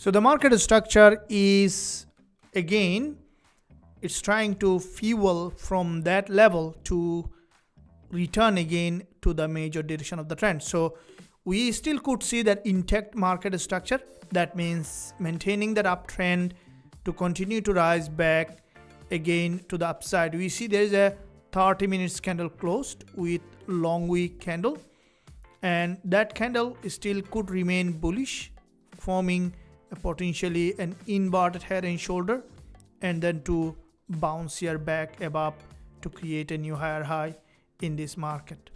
A: So the market structure is, again, it's trying to fuel from that level to return again to the major direction of the trend. So we still could see that intact market structure. That means maintaining that uptrend to continue to rise back again to the upside. We see there is a 30 minutes candle closed with long wick candle, and that candle still could remain bullish, forming potentially an inverted head and shoulder, and then to bounce here back above to create a new higher high in this market.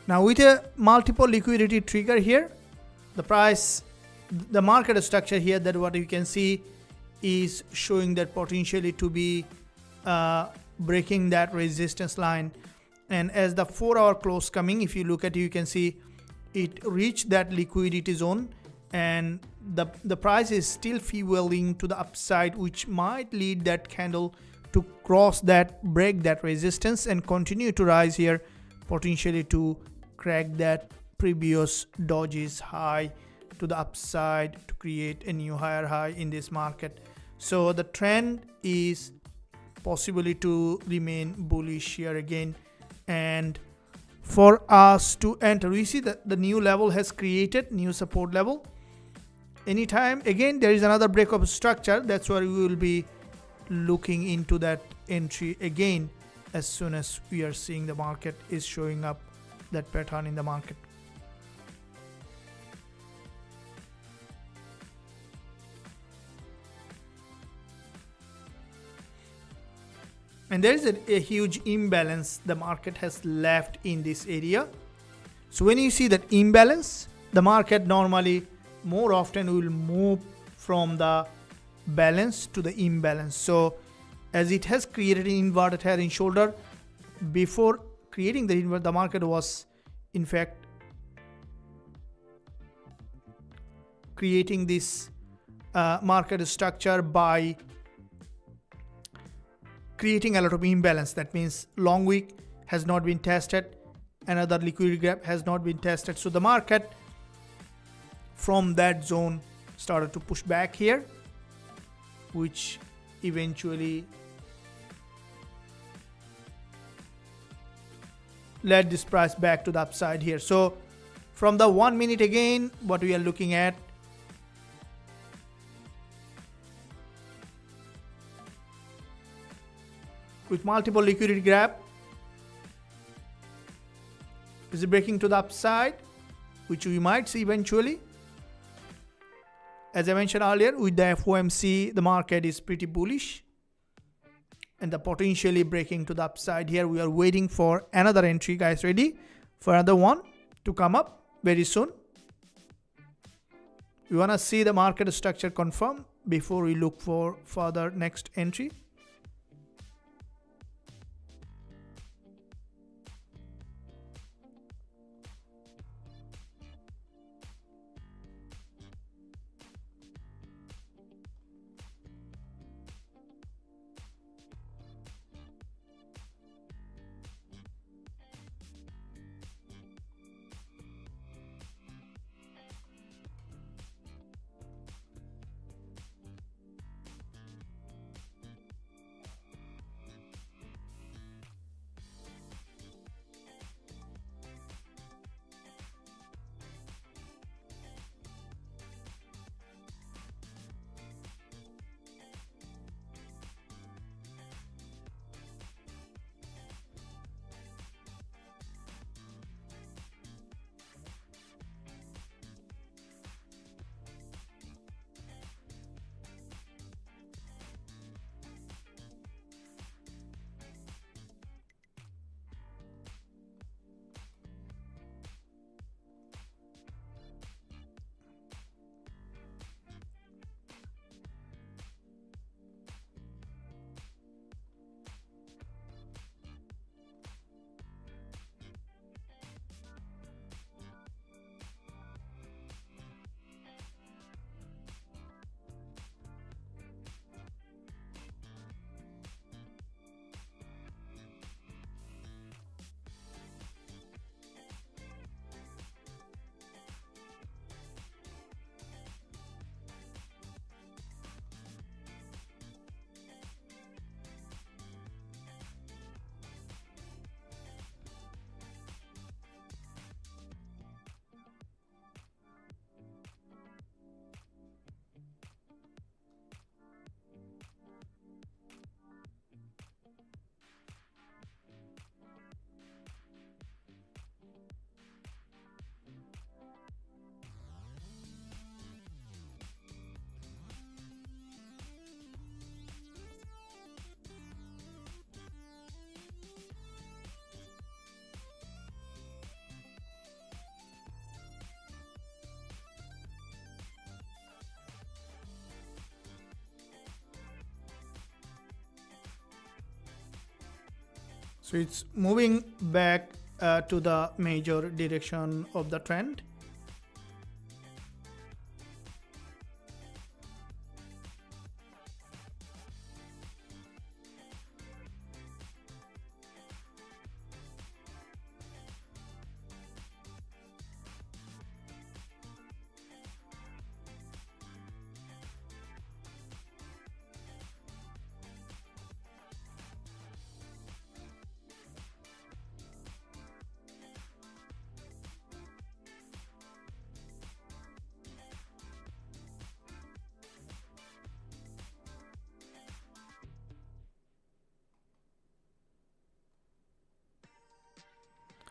A: Now with a multiple liquidity trigger here, the market structure here, that what you can see is showing that potentially to be breaking that resistance line. And as the 4-hour close coming, if you look at it, you can see it reached that liquidity zone, and the price is still fueling to the upside, which might lead that candle to cross that, break that resistance and continue to rise here, potentially to crack that previous doji's high to the upside to create a new higher high in this market. So the trend is possibly to remain bullish here again. And for us to enter, we see that the new level has created new support level. Anytime again there is another break of structure, that's where we will be looking into that entry again as soon as we are seeing the market is showing up that pattern in the market. And there is a huge imbalance the market has left in this area. So when you see that imbalance, the market normally more often will move from the balance to the imbalance. So as it has created an inverted head and shoulder, before creating the invert, the market was in fact creating this market structure by creating a lot of imbalance. That means long wick has not been tested, another liquidity gap has not been tested. So the market from that zone started to push back here, which eventually led this price back to the upside here. So from the 1 minute again, what we are looking at, with multiple liquidity gap, is it breaking to the upside, which we might see eventually. As I mentioned earlier, with the FOMC, the market is pretty bullish and the potentially breaking to the upside here. We are waiting for another entry, guys. Ready for another one to come up very soon. We want to see the market structure confirm before we look for further next entry. So it's moving back to the major direction of the trend.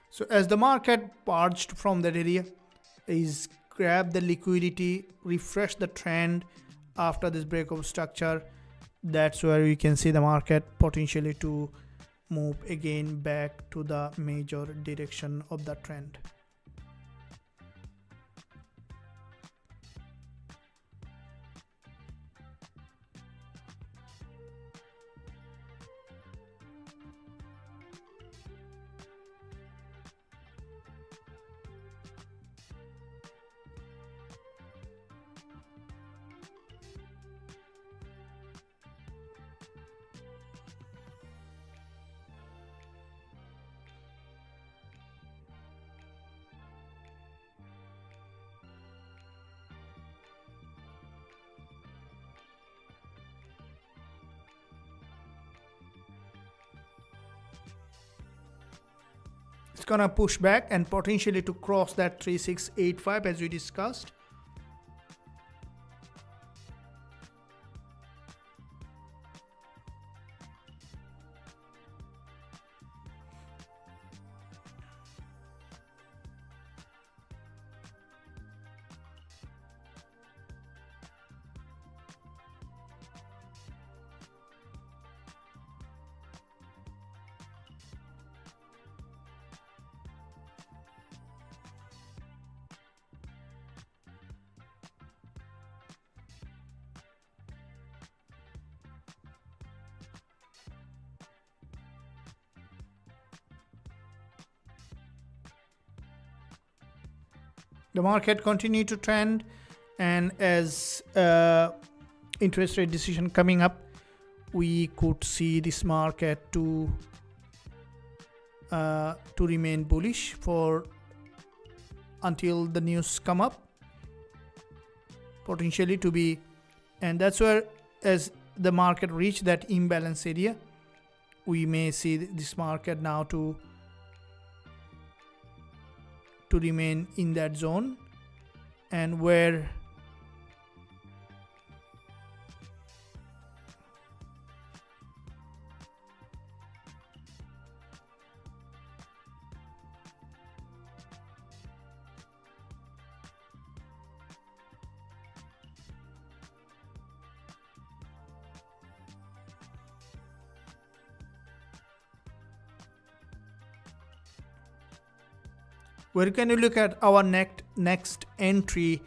A: So as the market purged from that area, is grab the liquidity, refresh the trend after this break of structure. That's where you can see the market potentially to move again back to the major direction of the trend. It's gonna push back and potentially to cross that 3685 as we discussed. The market continued to trend, and as interest rate decision coming up, we could see this market to remain bullish for until the news come up, potentially to be, and that's where as the market reach that imbalance area, we may see this market now to remain in that zone, and where can you look at our next entry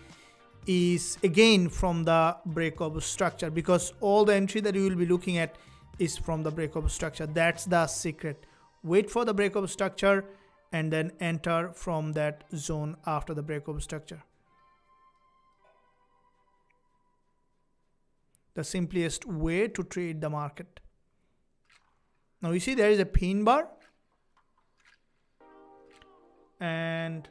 A: is again from the break of structure, because all the entry that you will be looking at is from the break of structure. That's the secret. Wait for the break of structure and then enter from that zone after the break of structure. The simplest way to trade the market. Now you see there is a pin bar, and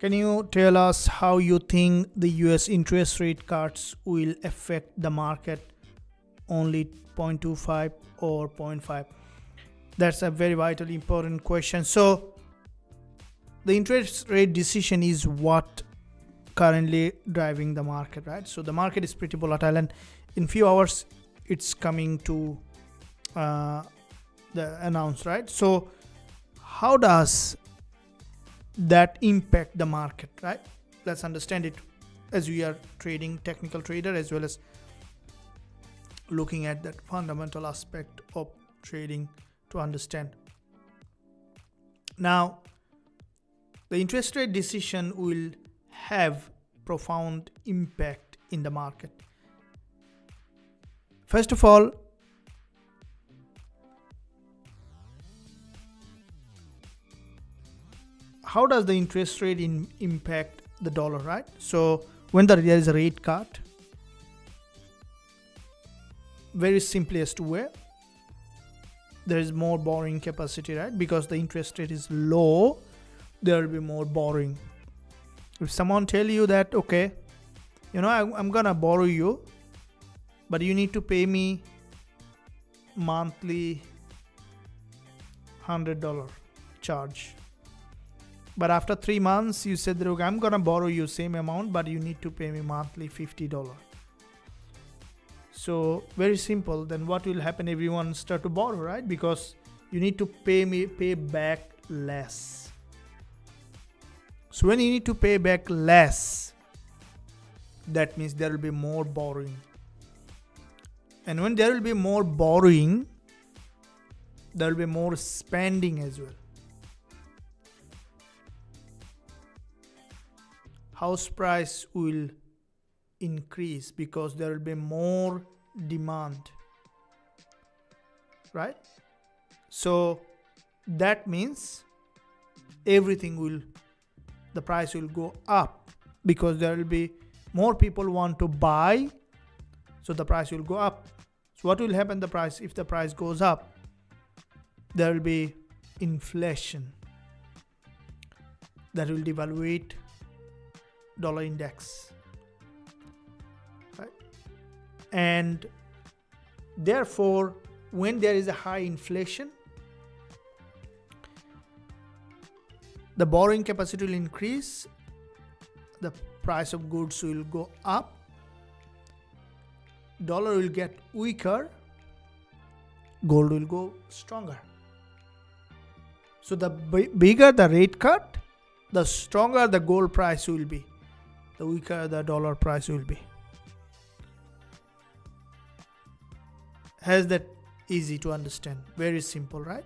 A: Can you tell us how you think the US interest rate cuts will affect the market? Only 0.25 or 0.5? That's a very vitally important question. So the interest rate decision is what currently driving the market, right? So the market is pretty volatile, and in few hours it's coming to the announce, right? So how does that impact the market, right? Let's understand it, as we are trading technical trader, as well as looking at that fundamental aspect of trading to understand. Now, the interest rate decision will have profound impact in the market. First of all, how does the interest rate impact the dollar, right? So when there is a rate cut, very simplest way, there is more borrowing capacity, right? Because the interest rate is low, there will be more borrowing. If someone tell you that, okay, you know, I'm gonna borrow you, but you need to pay me monthly $100 charge. But after 3 months, you said that, okay, I'm gonna borrow you same amount, but you need to pay me monthly $50. So very simple. Then what will happen? Everyone start to borrow, right? Because you need to pay back less. So when you need to pay back less, that means there will be more borrowing. And when there will be more borrowing, there will be more spending as well. House price will increase because there will be more demand, right? So that means the price will go up because there will be more people want to buy, so the price will go up. So what will happen? If the price goes up, there will be inflation that will devaluate dollar index, right? And therefore, when there is a high inflation, the borrowing capacity will increase, the price of goods will go up, dollar will get weaker, gold will go stronger. So the bigger the rate cut, the stronger the gold price will be, the weaker the dollar price will be. Has that easy to understand? Very simple, right?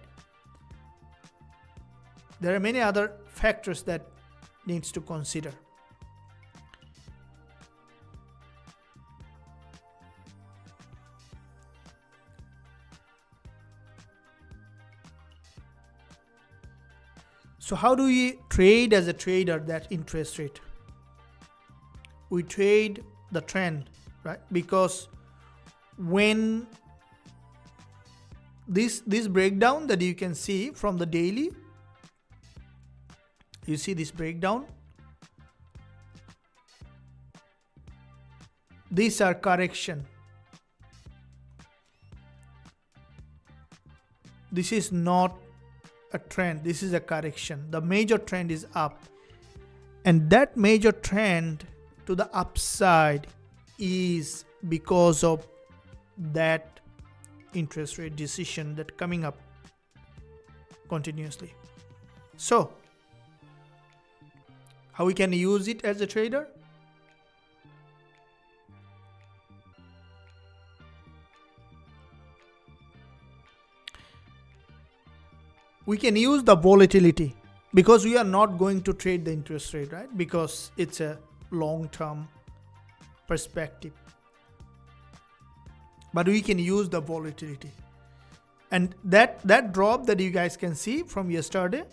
A: There are many other factors that needs to consider. So how do we trade as a trader that interest rate? We trade the trend, right? Because when this breakdown that you can see from the daily, you see this breakdown, these are correction. This is not a trend, this is a correction. The major trend is up, and that major trend to the upside is because of that interest rate decision that coming up continuously. So how we can use it as a trader? We can use the volatility, because we are not going to trade the interest rate, right? Because it's a long-term perspective. But we can use the volatility. And that drop that you guys can see from yesterday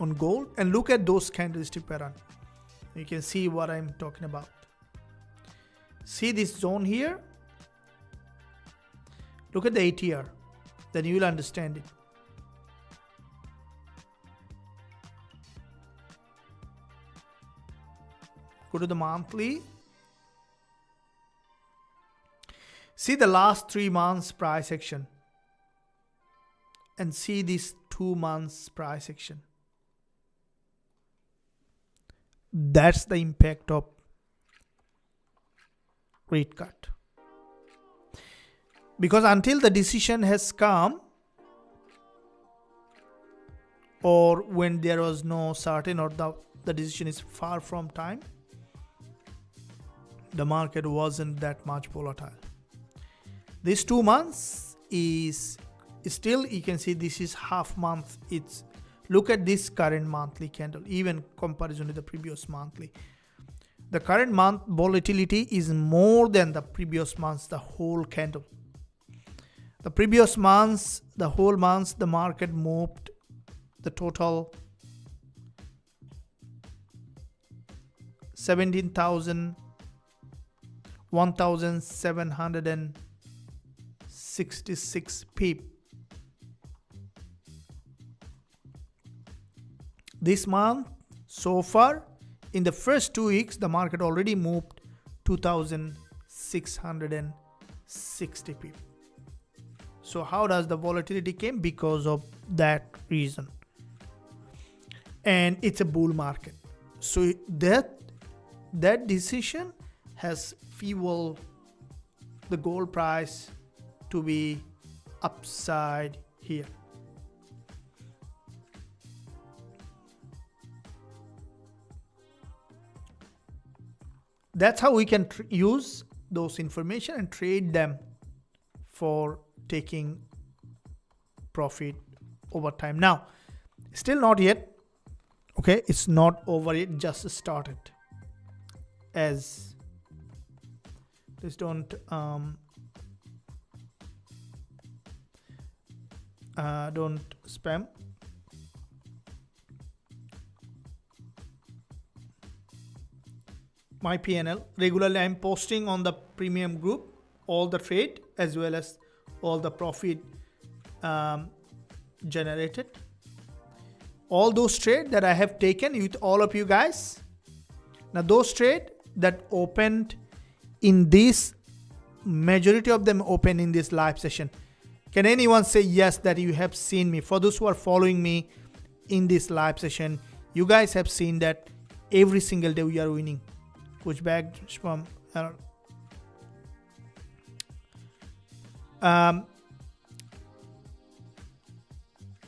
A: on gold, and look at those candlestick pattern. You can see what I'm talking about. See this zone here? Look at the ATR, then you will understand it. Go to the monthly. See the last 3 months price action. And see this 2 months price action. That's the impact of rate cut. Because until the decision has come, or when there was no certain, or the decision is far from time, the market wasn't that much volatile. This 2 months is still, you can see this is half month. It's, look at this current monthly candle, even comparison to the previous monthly. The current month volatility is more than the previous months, the whole candle. The previous months, the whole months, the market moved the total 1766 pip. This month, so far, in the first 2 weeks, the market already moved 2660 pip. So how does the volatility came? Because of that reason. And it's a bull market. So that decision has fueled the gold price to be upside here. That's how we can use those information and trade them for taking profit over time. Now, still not yet. Okay, it's not over yet, just started. As please don't spam. My PNL regularly I'm posting on the premium group all the trade as well as all the profit generated. All those trades that I have taken with all of you guys. Now those trades that opened in this, majority of them open in this live session. Can anyone say yes that you have seen me? For those who are following me in this live session, you guys have seen that every single day we are winning. Which bag from and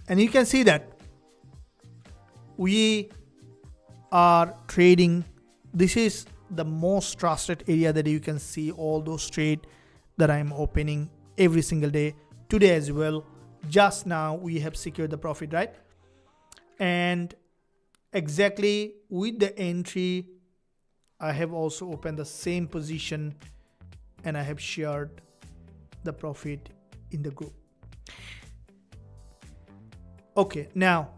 A: you can see that we are trading. This is the most trusted area that you can see all those trades that I'm opening every single day. Today as well. Just now we have secured the profit, right? And exactly with the entry, I have also opened the same position and I have shared the profit in the group. Okay, now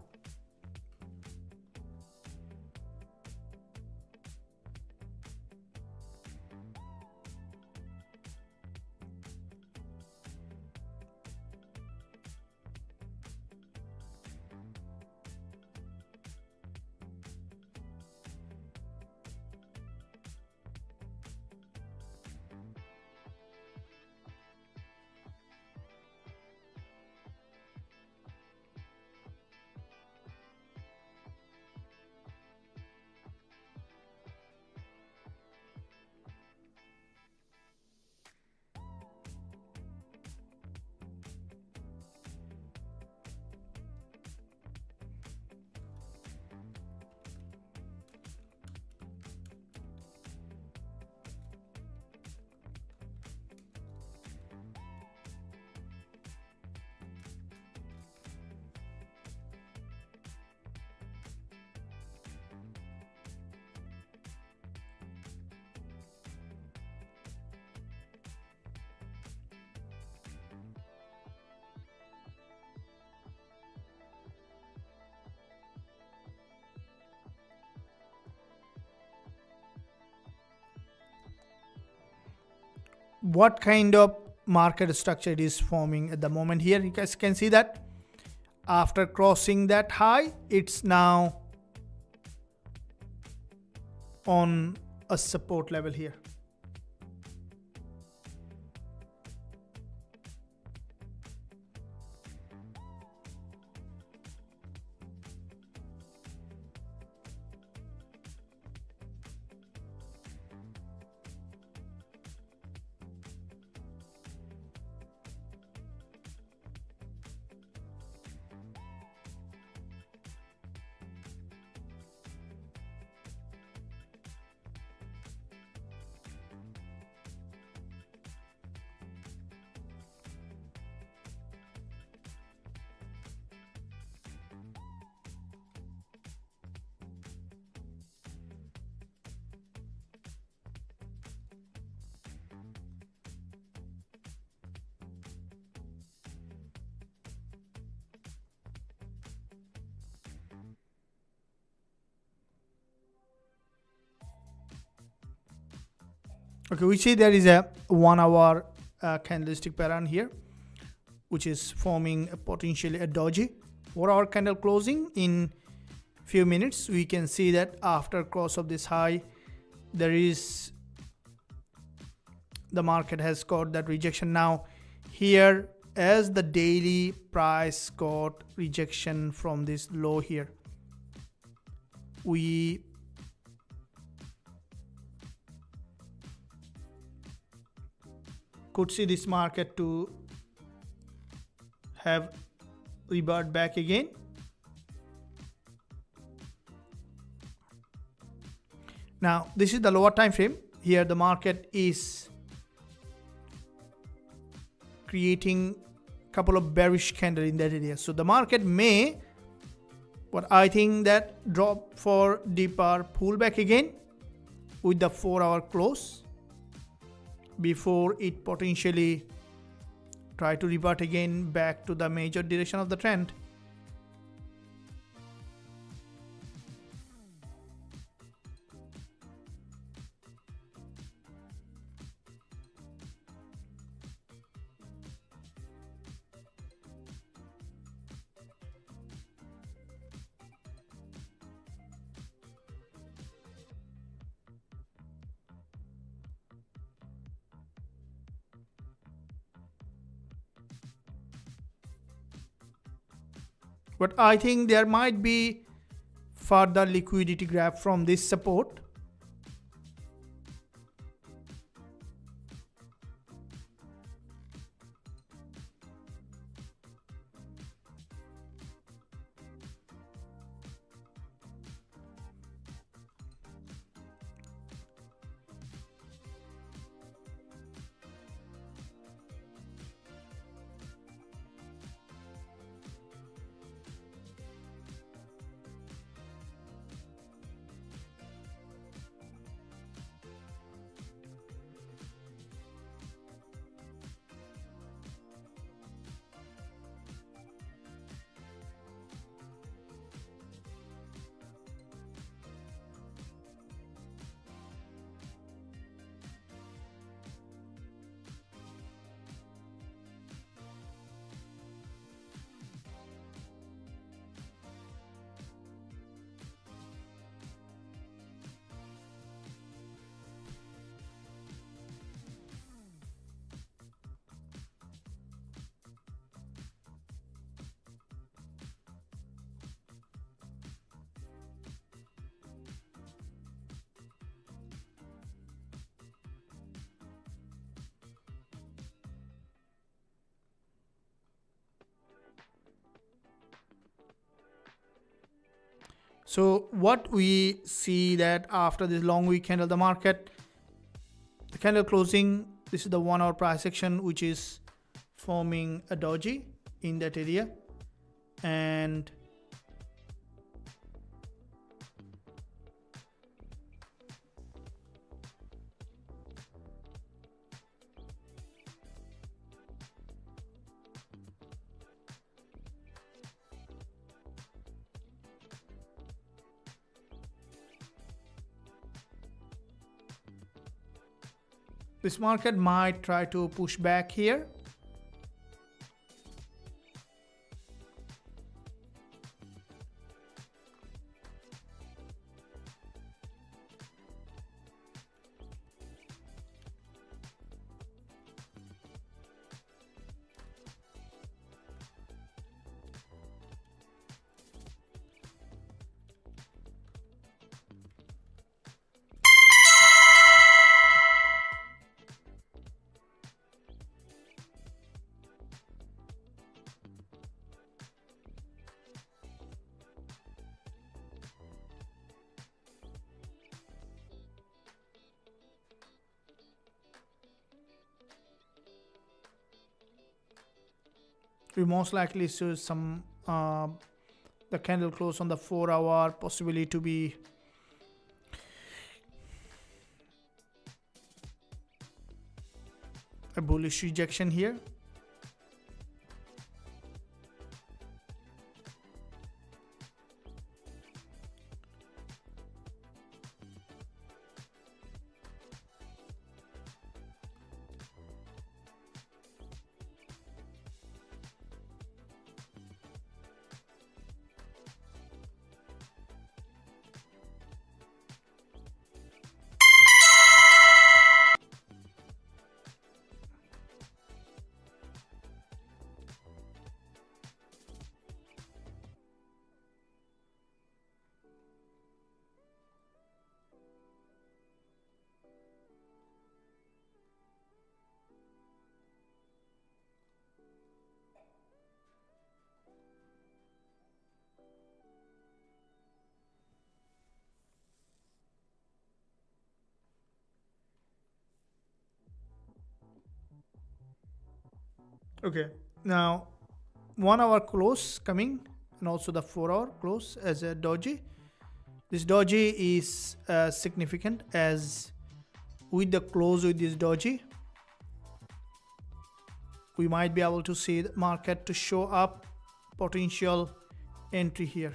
A: what kind of market structure it is forming at the moment here? You guys can see that after crossing that high, it's now on a support level here. Okay, we see there is a 1 hour candlestick pattern here, which is forming potentially a doji. 4 hour candle closing in few minutes. We can see that after cross of this high, there is the market has got that rejection. Now here, as the daily price got rejection from this low here, we could see this market to have revert back again. Now this is the lower time frame. Here the market is creating a couple of bearish candles in that area. So the market may, but I think that drop for deeper pullback again with the 4 hour close before it potentially try to revert again back to the major direction of the trend. But I think there might be further liquidity grab from this support. So what we see that after this long week candle, the market, the candle closing, this is the 1 hour price action, which is forming a doji in that area. And this market might try to push back here. we most likely see some the candle close on the 4 hour, possibly to be a bullish rejection here. Okay, now 1 hour close coming, and also the 4 hour close as a doji. This doji is significant, as with the close with this doji, we might be able to see the market to show up potential entry here.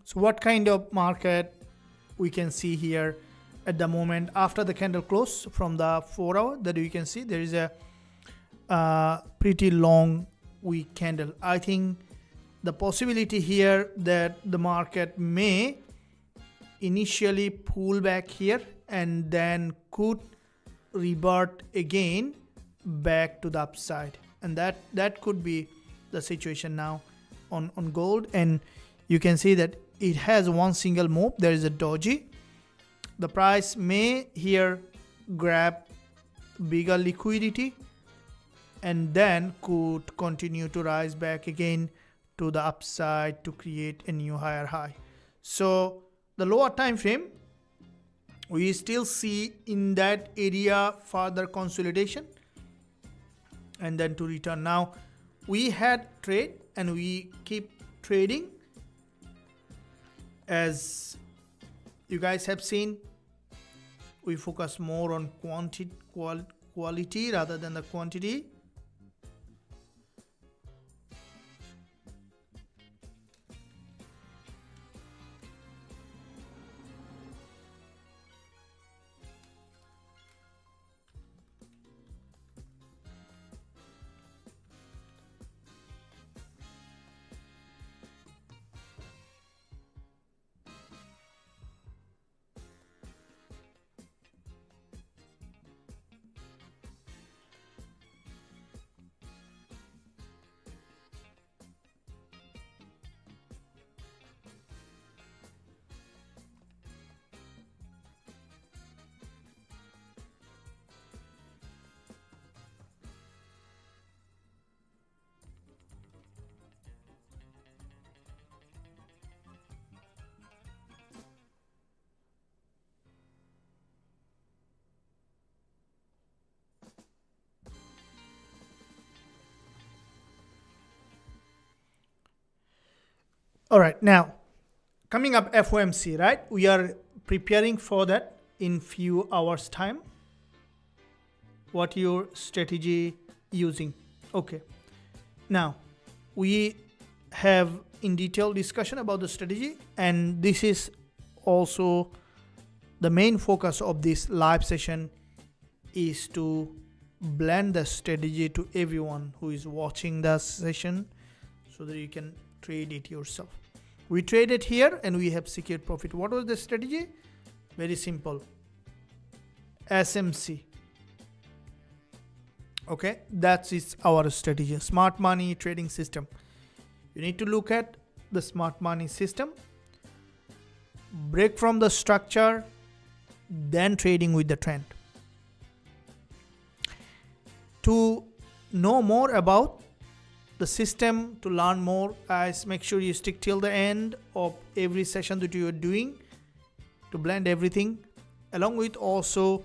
A: So what kind of market we can see here at the moment after the candle close from the 4 hour, that you can see there is a pretty long weak candle. I think the possibility here that the market may initially pull back here and then could revert again back to the upside, and that could be the situation now on gold. And you can see that it has one single move. There is a doji. The price may here grab bigger liquidity and then could continue to rise back again to the upside to create a new higher high. So the lower time frame, we still see in that area further consolidation and then to return. Now we had trade and we keep trading. As you guys have seen, we focus more on quality rather than the quantity. All right, now coming up FOMC, right? We are preparing for that in few hours time. What your strategy using? Okay, now we have in detail discussion about the strategy, and this is also the main focus of this live session is to blend the strategy to everyone who is watching the session so that you can trade it yourself. We traded here and we have secured profit. What was the strategy? Very simple. SMC. Okay, that is our strategy. Smart money trading system. You need to look at the smart money system, break from the structure, then trading with the trend. To know more about the system, to learn more, guys, make sure you stick till the end of every session that you are doing to blend everything. Along with also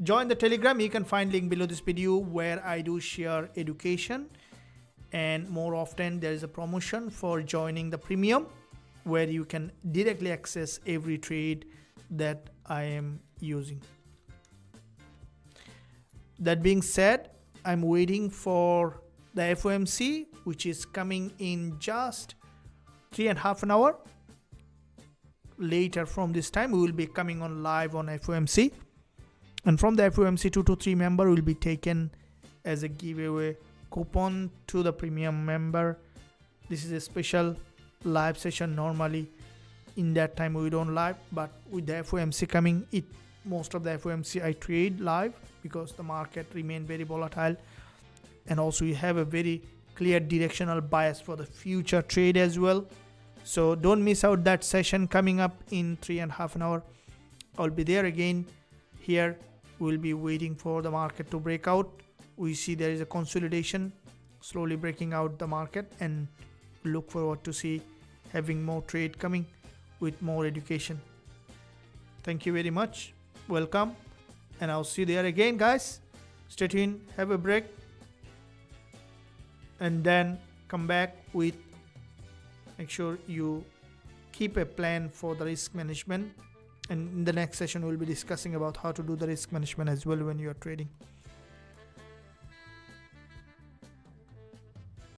A: join the Telegram. You can find link below this video where I do share education, and more often there is a promotion for joining the premium where you can directly access every trade that I am using. That being said, I'm waiting for the FOMC, which is coming in just 3.5 hours. Later from this time, we will be coming on live on FOMC. And from the FOMC, 2 to 3 member will be taken as a giveaway coupon to the premium member. This is a special live session. Normally, in that time, we don't live, but with the FOMC coming, most of the FOMC I trade live because the market remain very volatile. And also you have a very clear directional bias for the future trade as well. So don't miss out that session coming up in 3.5 hours. I'll be there again. Here we'll be waiting for the market to break out. We see there is a consolidation slowly breaking out the market, and look forward to see having more trade coming with more education. Thank you very much. Welcome, and I'll see you there again, guys. Stay tuned, have a break, and then come back with, make sure you keep a plan for the risk management. And in the next session, we'll be discussing about how to do the risk management as well when you are trading.